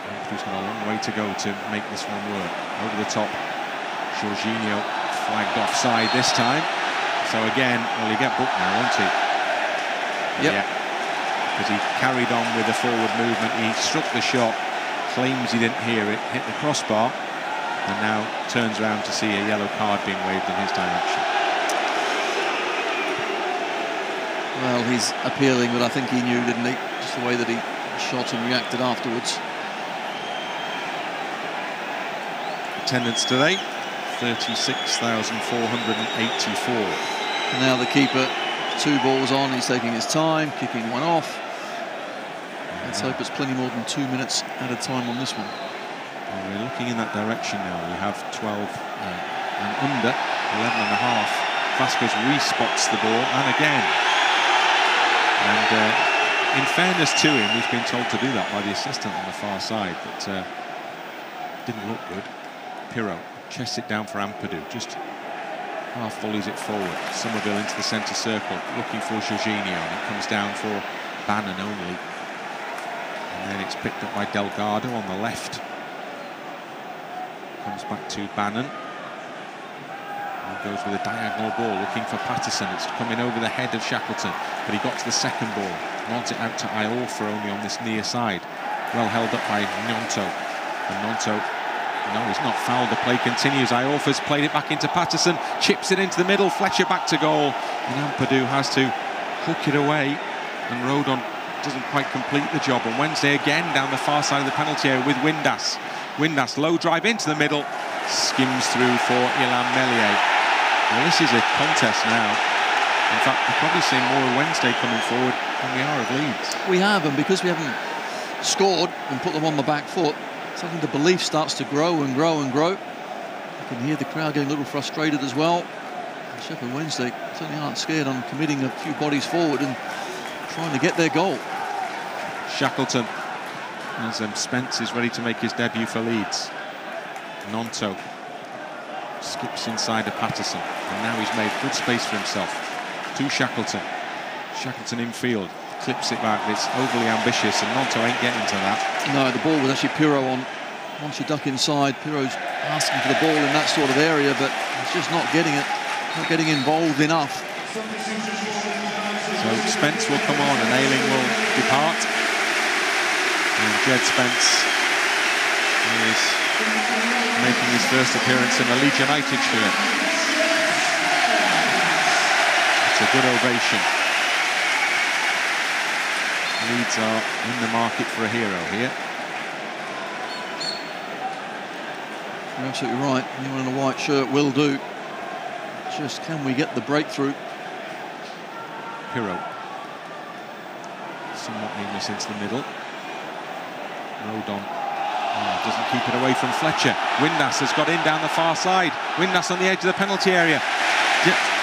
Ampadu's got a long way to go to make this one work. Over the top, Jorginho flagged offside this time. So again, well, he get booked now, won't he? Yep. Yeah. because he carried on with the forward movement. He struck the shot, claims he didn't hear it, hit the crossbar, and now turns around to see a yellow card being waved in his direction. Well, he's appealing, but I think he knew, didn't he? Just the way that he shot and reacted afterwards. Attendance today, 36,484. And now the keeper, 2 balls on, he's taking his time, kicking one off. Let's hope it's plenty more than 2 minutes at a time on this one. Well, we're looking in that direction now. We have 12 and under, 11.5. Vasquez re-spots the ball, and again. And in fairness to him, he's been told to do that by the assistant on the far side, but didn't look good. Piroe chests it down for Ampadu, just half volleys it forward. Summerville into the centre circle, looking for Jorginho, and it comes down for Bannan only. And then it's picked up by Delgado on the left. Comes back to Bannan. And goes with a diagonal ball, looking for Paterson. It's coming over the head of Shackleton, but he got to the second ball. Nods it out to Iorfa only on this near side. Well held up by Gnonto. And Gnonto, no, he's not fouled. The play continues. Iorfa's played it back into Paterson, chips it into the middle, Fletcher back to goal. And Ampadu has to hook it away. And Rodon doesn't quite complete the job. And Wednesday again down the far side of the penalty area with Windass. Windass, low drive into the middle, skims through for Meslier. Well, this is a contest now. In fact, we're probably seeing more of Wednesday coming forward than we are of Leeds. We have, and because we haven't scored and put them on the back foot, suddenly the belief starts to grow and grow and grow. You can hear the crowd getting a little frustrated as well. And Sheffield Wednesday certainly aren't scared on committing a few bodies forward and trying to get their goal. Shackleton, as Spence is ready to make his debut for Leeds. Gnonto skips inside of Paterson, and now he's made good space for himself. To Shackleton. Shackleton infield, clips it back. It's overly ambitious, and Gnonto ain't getting to that. No, the ball was actually Piroe on. Once you duck inside, Piroe's asking for the ball in that sort of area, but he's just not getting it, not getting involved enough. So Spence will come on, and Ayling will depart. And Jed Spence is making his first appearance in a Leeds United shirt. It's a good ovation. Leeds are in the market for a hero here. You're absolutely right. Anyone in a white shirt will do. Just can we get the breakthrough? Piroe. Somewhat aimless into the middle. Rodon doesn't keep it away from Fletcher. Windass has got in down the far side. Windass on the edge of the penalty area.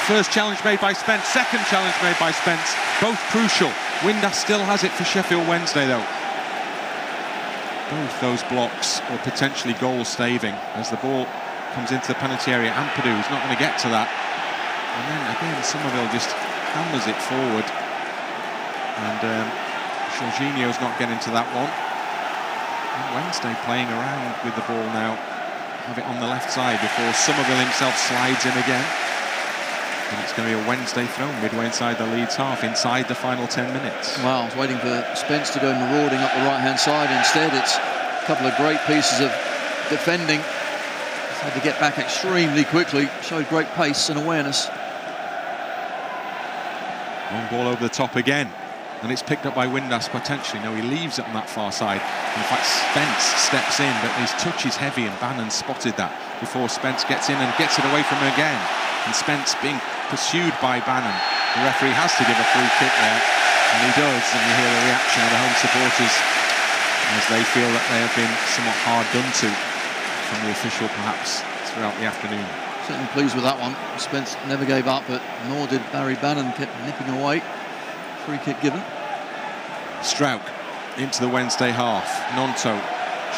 First challenge made by Spence, second challenge made by Spence. Both crucial. Windass still has it for Sheffield Wednesday though. Both those blocks were potentially goal staving as the ball comes into the penalty area. Ampadu is not going to get to that. And then again Summerville just hammers it forward. And Jorginho's not getting to that one. And Wednesday playing around with the ball now. Have it on the left side before Summerville himself slides in again. And it's going to be a Wednesday throw midway inside the Leeds half, inside the final 10 minutes. Well, I was waiting for Spence to go marauding up the right-hand side. Instead, it's a couple of great pieces of defending. He's had to get back extremely quickly. Showed great pace and awareness. Long ball over the top again. And it's picked up by Windass potentially. No, he leaves it on that far side. In fact, Spence steps in, but his touch is heavy, and Bannan spotted that before Spence gets in and gets it away from him again. And Spence being pursued by Bannan. The referee has to give a free kick there, and he does. And you hear the reaction of the home supporters as they feel that they have been somewhat hard done to from the official, perhaps, throughout the afternoon. Certainly pleased with that one. Spence never gave up, but nor did Barry Bannan, kept nipping away. Free kick given. Struijk into the Wednesday half. Gnonto.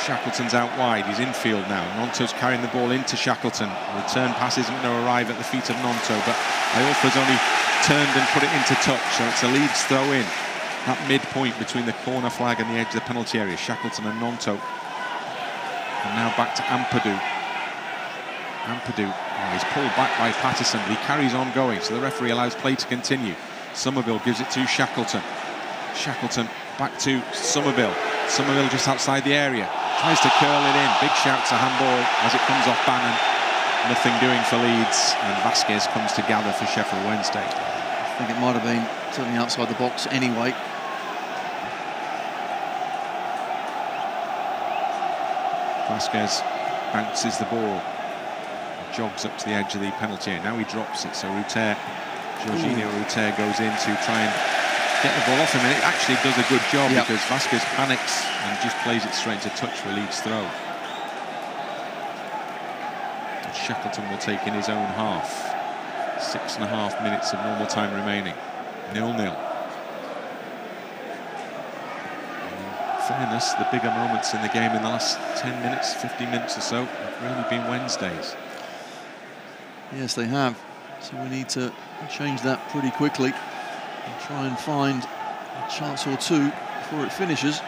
Shackleton's out wide. He's infield now. Gnonto's carrying the ball into Shackleton. Return pass isn't going to arrive at the feet of Gnonto, but Iorfa's only turned and put it into touch, so it's a Leeds throw in. That midpoint between the corner flag and the edge of the penalty area. Shackleton and Gnonto. And now back to Ampadu. Ampadu, he's pulled back by Paterson, but he carries on going, so the referee allows play to continue. Summerville gives it to Shackleton. Shackleton back to Summerville. Summerville just outside the area. Tries to curl it in. Big shout to handball as it comes off Bannan. Nothing doing for Leeds. And Vasquez comes to gather for Sheffield Wednesday. I think it might have been certainly outside the box anyway. Vasquez bounces the ball. Jogs up to the edge of the penalty area. Now he drops it. So Jorginho Ruter goes in to try and get the ball off him, and it actually does a good job because Vasquez panics and just plays it straight into touch for Leeds throw. And Shackleton will take in his own half. 6.5 minutes of normal time remaining. 0-0. In fairness, the bigger moments in the game in the last 10 minutes, 15 minutes or so have really been Wednesday's. Yes, they have. So we need to change that pretty quickly and try and find a chance or two before it finishes.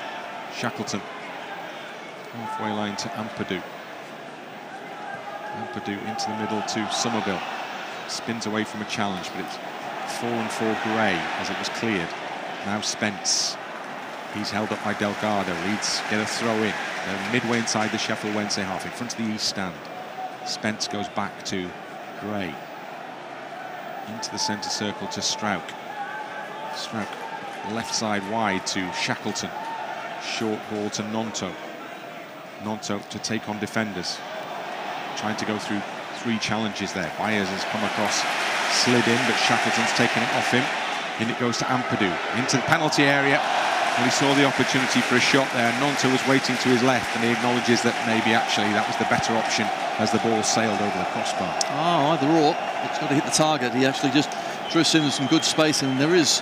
Shackleton. Halfway line to Ampadu. Ampadu into the middle to Summerville. Spins away from a challenge, but it's fallen for Gray as it was cleared. Now Spence. He's held up by Delgado. Leeds get a throw in. They're midway inside the Sheffield Wednesday half, in front of the east stand. Spence goes back to Gray. Into the centre circle to Struijk. Struijk left side wide to Shackleton. Short ball to Gnonto. Gnonto to take on defenders. Trying to go through 3 challenges there. Byers has come across, slid in, but Shackleton's taken it off him. In it goes to Ampadu. Into the penalty area. Well, he saw the opportunity for a shot there. Gnonto was waiting to his left, and he acknowledges that maybe actually that was the better option as the ball sailed over the crossbar. Oh, either or. It's got to hit the target. He actually just drifts into some good space, and there is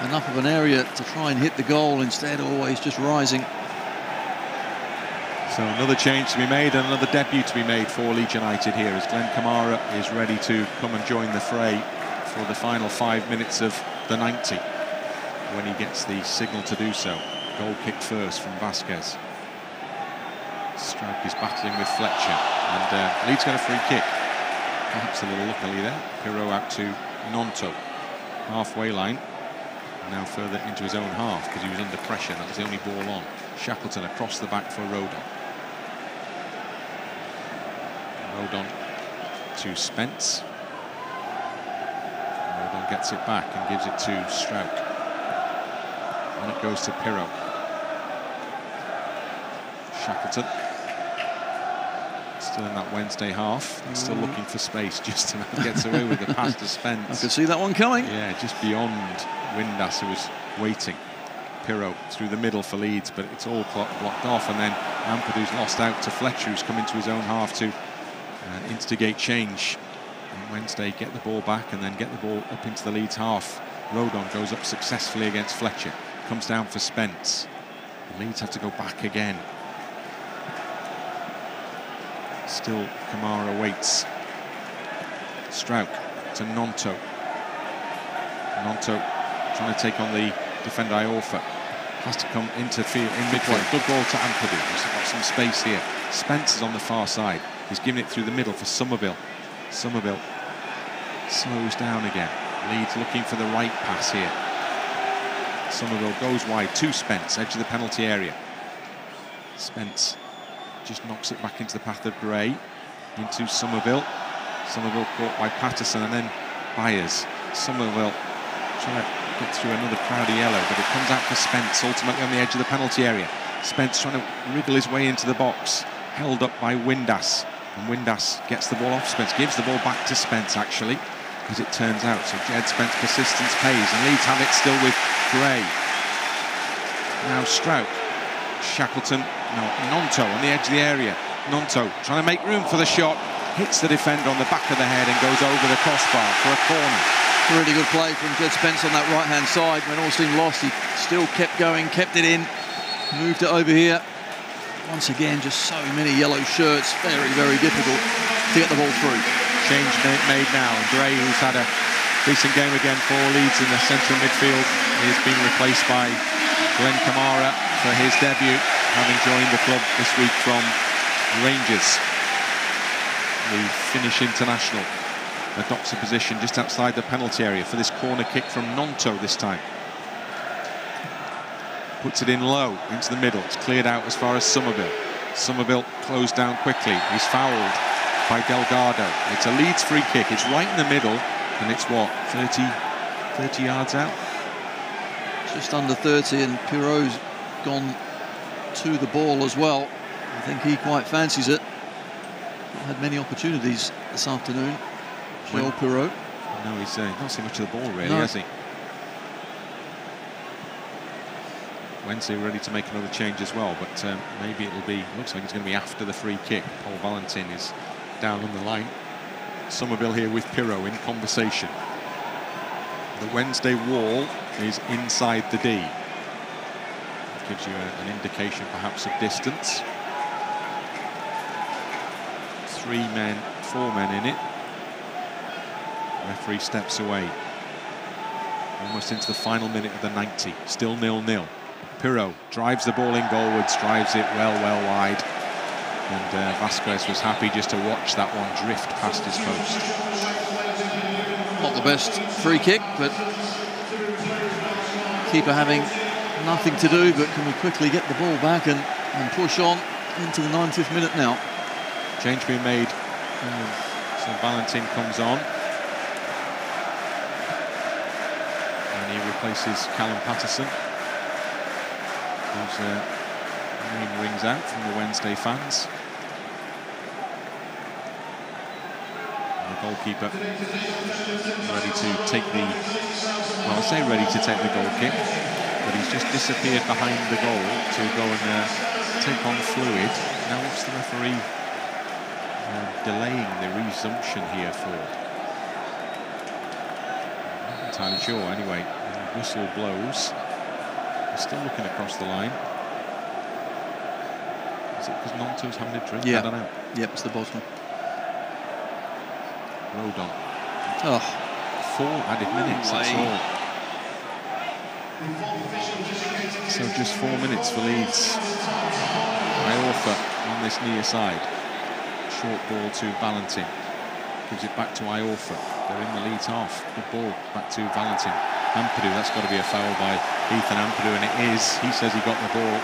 enough of an area to try and hit the goal. Instead, always just rising. So another change to be made and another debut to be made for Leeds United here as Kamara is ready to come and join the fray for the final 5 minutes of the 90. When he gets the signal to do so. Goal kick first from Vasquez. Struijk is battling with Fletcher, and Leeds got a free kick. Perhaps a little luckily there. Piroe out to Gnonto. Halfway line. Now further into his own half because he was under pressure. That was the only ball on. Shackleton across the back for Rodon. Rodon to Spence. Rodon gets it back and gives it to Struijk. And it goes to Piroe. Shackleton. Still in that Wednesday half. Still looking for space. Just gets away with the pass to Spence. I could see that one coming. Yeah, just beyond Windass, who was waiting. Piroe through the middle for Leeds, but it's all blocked off. And then Ampadu's lost out to Fletcher, who's come into his own half to instigate change. And Wednesday get the ball back and then get the ball up into the Leeds half. Rodon goes up successfully against Fletcher. Comes down for Spence. The Leeds have to go back again. Still Kamara waits. Struijk to Gnonto. Gnonto trying to take on the defender Iorfa. Has to come into field in midway. Good ball to Ampadu. He's got some space here. Spence is on the far side. He's giving it through the middle for Summerville. Summerville slows down again. Leeds looking for the right pass here. Summerville goes wide to Spence, edge of the penalty area. Spence just knocks it back into the path of Gray, into Summerville. Summerville caught by Paterson and then Byers. Summerville trying to get through another crowdy yellow, but it comes out for Spence, ultimately on the edge of the penalty area. Spence trying to wriggle his way into the box, held up by Windass. And Windass gets the ball off Spence, gives the ball back to Spence actually, as it turns out. So Jed Spence persistence pays, and Leeds have it still with Gray. Now Struijk. Shackleton, no, Gnonto on the edge of the area. Gnonto trying to make room for the shot, hits the defender on the back of the head and goes over the crossbar for a corner. Really good play from Jed Spence on that right-hand side. When all seemed lost, he still kept going, kept it in, moved it over here. Once again, just so many yellow shirts. Very, very difficult to get the ball through. Change made now. Gray, who's had a decent game again for Leeds in the central midfield, is being replaced by Kamara for his debut, having joined the club this week from Rangers. The Finnish international adopts a position just outside the penalty area for this corner kick from Gnonto this time. puts it in low, into the middle. It's cleared out as far as Summerville. Summerville closed down quickly. He's fouled by Delgado. It's a Leeds free kick. It's right in the middle, and it's what, 30 yards out? Just under 30, and Piroe's gone to the ball as well. I think he quite fancies it. Not had many opportunities this afternoon. Joel Piroe. No, he's not seen much of the ball really, no. has he? Wednesday ready to make another change as well, but maybe it'll be, looks like it's going to be after the free kick. Paul Valentin is down on the line. Summerville here with Piroe in conversation. The Wednesday wall is inside the D. That gives you an indication perhaps of distance. 4 men in it. Referee steps away. Almost into the final minute of the 90. Still 0-0. Piroe drives the ball in goalwards, drives it well wide. And Vasquez was happy just to watch that one drift past his post. Not the best free kick, but keeper having nothing to do, but can we quickly get the ball back and push on into the 90th minute now. Change being made. So Valentin comes on. And he replaces Callum Paterson, whose name rings out from the Wednesday fans. And the goalkeeper ready to take the, well, I say ready to take the goal kick, but he's just disappeared behind the goal to go and take on fluid. Now what's the referee delaying the resumption here for? I'm not entirely sure. Anyway, the whistle blows. He's still looking across the line. Is it because Gnonto's having a drink? Yeah. I don't know. Yep, it's the bottom. Rodon. Oh. 4 added minutes, that's all. So just 4 minutes for Leeds. Iorfa on this near side. Short ball to Valentin. Gives it back to Iorfa. They're in the Leeds half. Good ball back to Valentin. Ampadu, that's got to be a foul by Ethan Ampadu, and it is. He says he got the ball.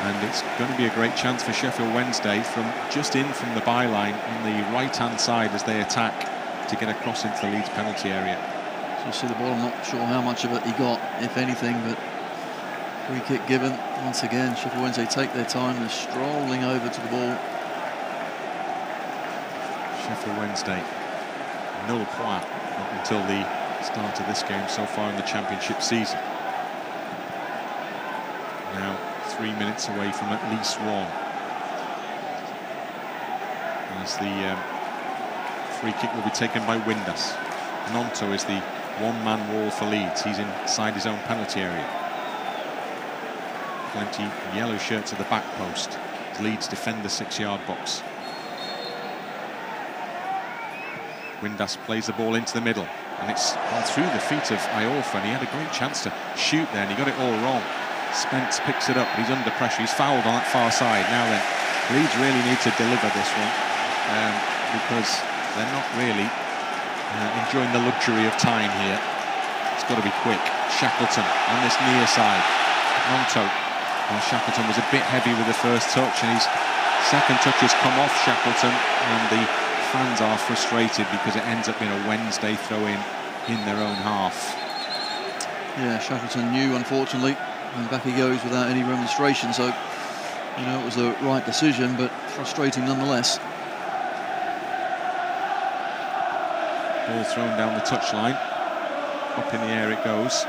And it's going to be a great chance for Sheffield Wednesday from just in from the byline on the right-hand side as they attack to get across into the Leeds penalty area. So you see the ball, I'm not sure how much of it he got, if anything, but free kick given. Once again, Sheffield Wednesday take their time. They're strolling over to the ball. Sheffield Wednesday, 0 points up until the start of this game so far in the Championship season. Now 3 minutes away from at least one. As the free kick will be taken by Windass. Gnonto is the one-man wall for Leeds. He's inside his own penalty area. Plenty yellow shirts at the back post. Leeds defend the 6-yard box. Windass plays the ball into the middle, and it's gone through the feet of Iorfa, and he had a great chance to shoot there, and he got it all wrong. Spence picks it up, but he's under pressure. He's fouled on that far side. Now then, Leeds really need to deliver this one because they're not really enjoying the luxury of time here. It's got to be quick. Shackleton on this near side. Gnonto. Well, Shackleton was a bit heavy with the first touch, and his second touch has come off Shackleton, and the fans are frustrated because it ends up being a Wednesday throw-in in their own half. Yeah, Shackleton knew, unfortunately, and back he goes without any remonstration. So, you know, it was the right decision, but frustrating nonetheless. Ball thrown down the touchline. Up in the air it goes.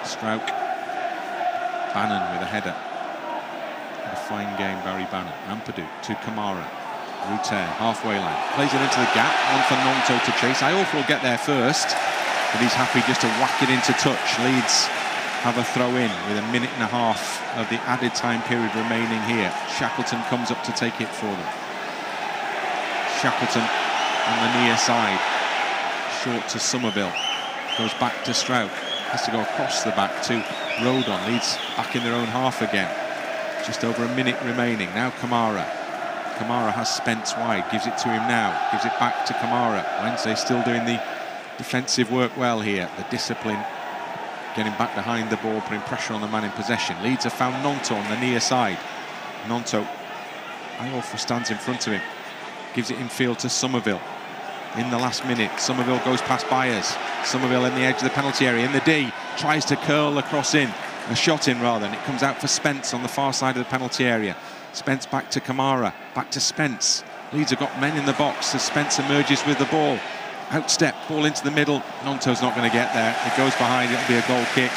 Struijk. Bannan with a header. What a fine game, Barry Bannan. Ampadu to Kamara. Rodon, halfway line. Plays it into the gap. One for Gnonto to chase. Iorfa will get there first, but he's happy just to whack it into touch. Leeds have a throw-in with a minute and a half of the added time period remaining here. Shackleton comes up to take it for them. Shackleton on the near side. Short to Summerville. Goes back to Struijk. Has to go across the back to Rodon. Leeds back in their own half again. Just over a minute remaining. Now Kamara. Kamara has Spence wide, gives it to him now, gives it back to Kamara. Wednesday still doing the defensive work well here. The discipline getting back behind the ball, putting pressure on the man in possession. Leeds have found Gnonto on the near side. Gnonto, Iorfa stands in front of him, gives it in field to Summerville. In the last minute, Summerville goes past Byers. Summerville in the edge of the penalty area, in the D, tries to curl across in, a shot in rather, and it comes out for Spence on the far side of the penalty area. Spence back to Kamara, back to Spence. Leeds have got men in the box as Spence emerges with the ball. Outstep, ball into the middle. Gnonto's not going to get there. It goes behind, it'll be a goal kick.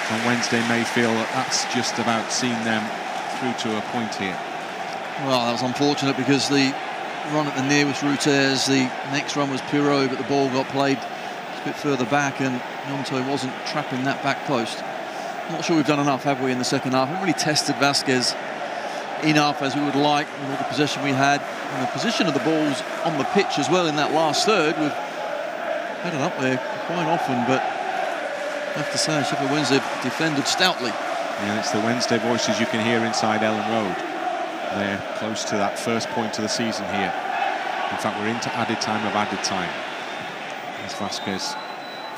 And Wednesday may feel that that's just about seen them through to a point here. Well, that was unfortunate because the run at the near was Routers, the next run was Piroe, but the ball got played a bit further back and Gnonto wasn't trapping that back post. I'm not sure we've done enough, have we, in the second half? We haven't really tested Vasquez enough as we would like with all the possession we had and the position of the balls on the pitch as well in that last third. We've had it up there quite often, but I have to say Sheffield Wednesday defended stoutly. Yeah, it's the Wednesday voices you can hear inside Elland Road. They're close to that first point of the season here. In fact, we're into added time of added time. As Vasquez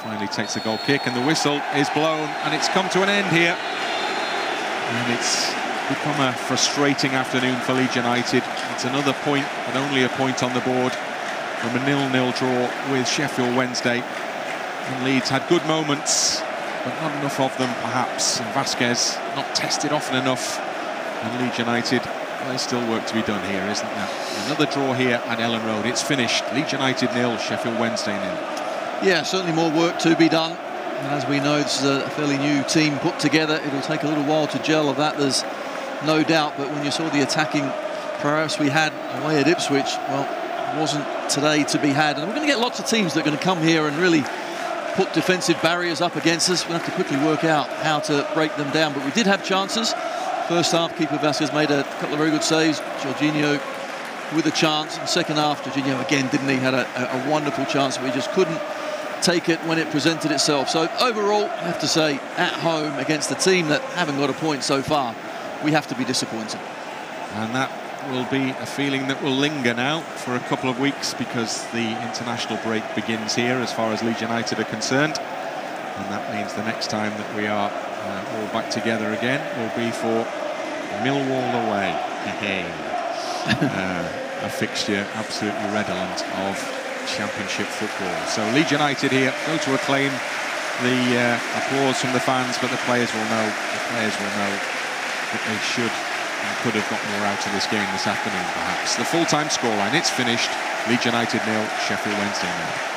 finally takes a goal kick and the whistle is blown and it's come to an end here. And it's become a frustrating afternoon for Leeds United. It's another point, but only a point on the board from a 0-0 draw with Sheffield Wednesday. And Leeds had good moments, but not enough of them perhaps. And Vasquez not tested often enough. And Leeds United, well, there's still work to be done here, isn't there? Another draw here at Elland Road. It's finished. Leeds United 0, Sheffield Wednesday 0. Yeah, certainly more work to be done. And as we know, this is a fairly new team put together. It'll take a little while to gel of that, there's no doubt. But when you saw the attacking prowess we had away at Ipswich, well, it wasn't today to be had. And we're going to get lots of teams that are going to come here and really put defensive barriers up against us. We'll have to quickly work out how to break them down. But we did have chances. First half, keeper Vasquez made a couple of very good saves. Jorginho with a chance. In the second half, Jorginho again, didn't he? Had a wonderful chance, but he just couldn't take it when it presented itself. So overall, I have to say, at home against a team that haven't got a point so far, we have to be disappointed. And that will be a feeling that will linger now for a couple of weeks because the international break begins here as far as Leeds United are concerned. And that means the next time that we are all back together again will be for Millwall away. A fixture absolutely redolent of Championship football. So Leeds United here go to acclaim the applause from the fans, but the players will know that they should and could have got more out of this game this afternoon perhaps. The full-time scoreline, it's finished. Leeds United 0, Sheffield Wednesday 0.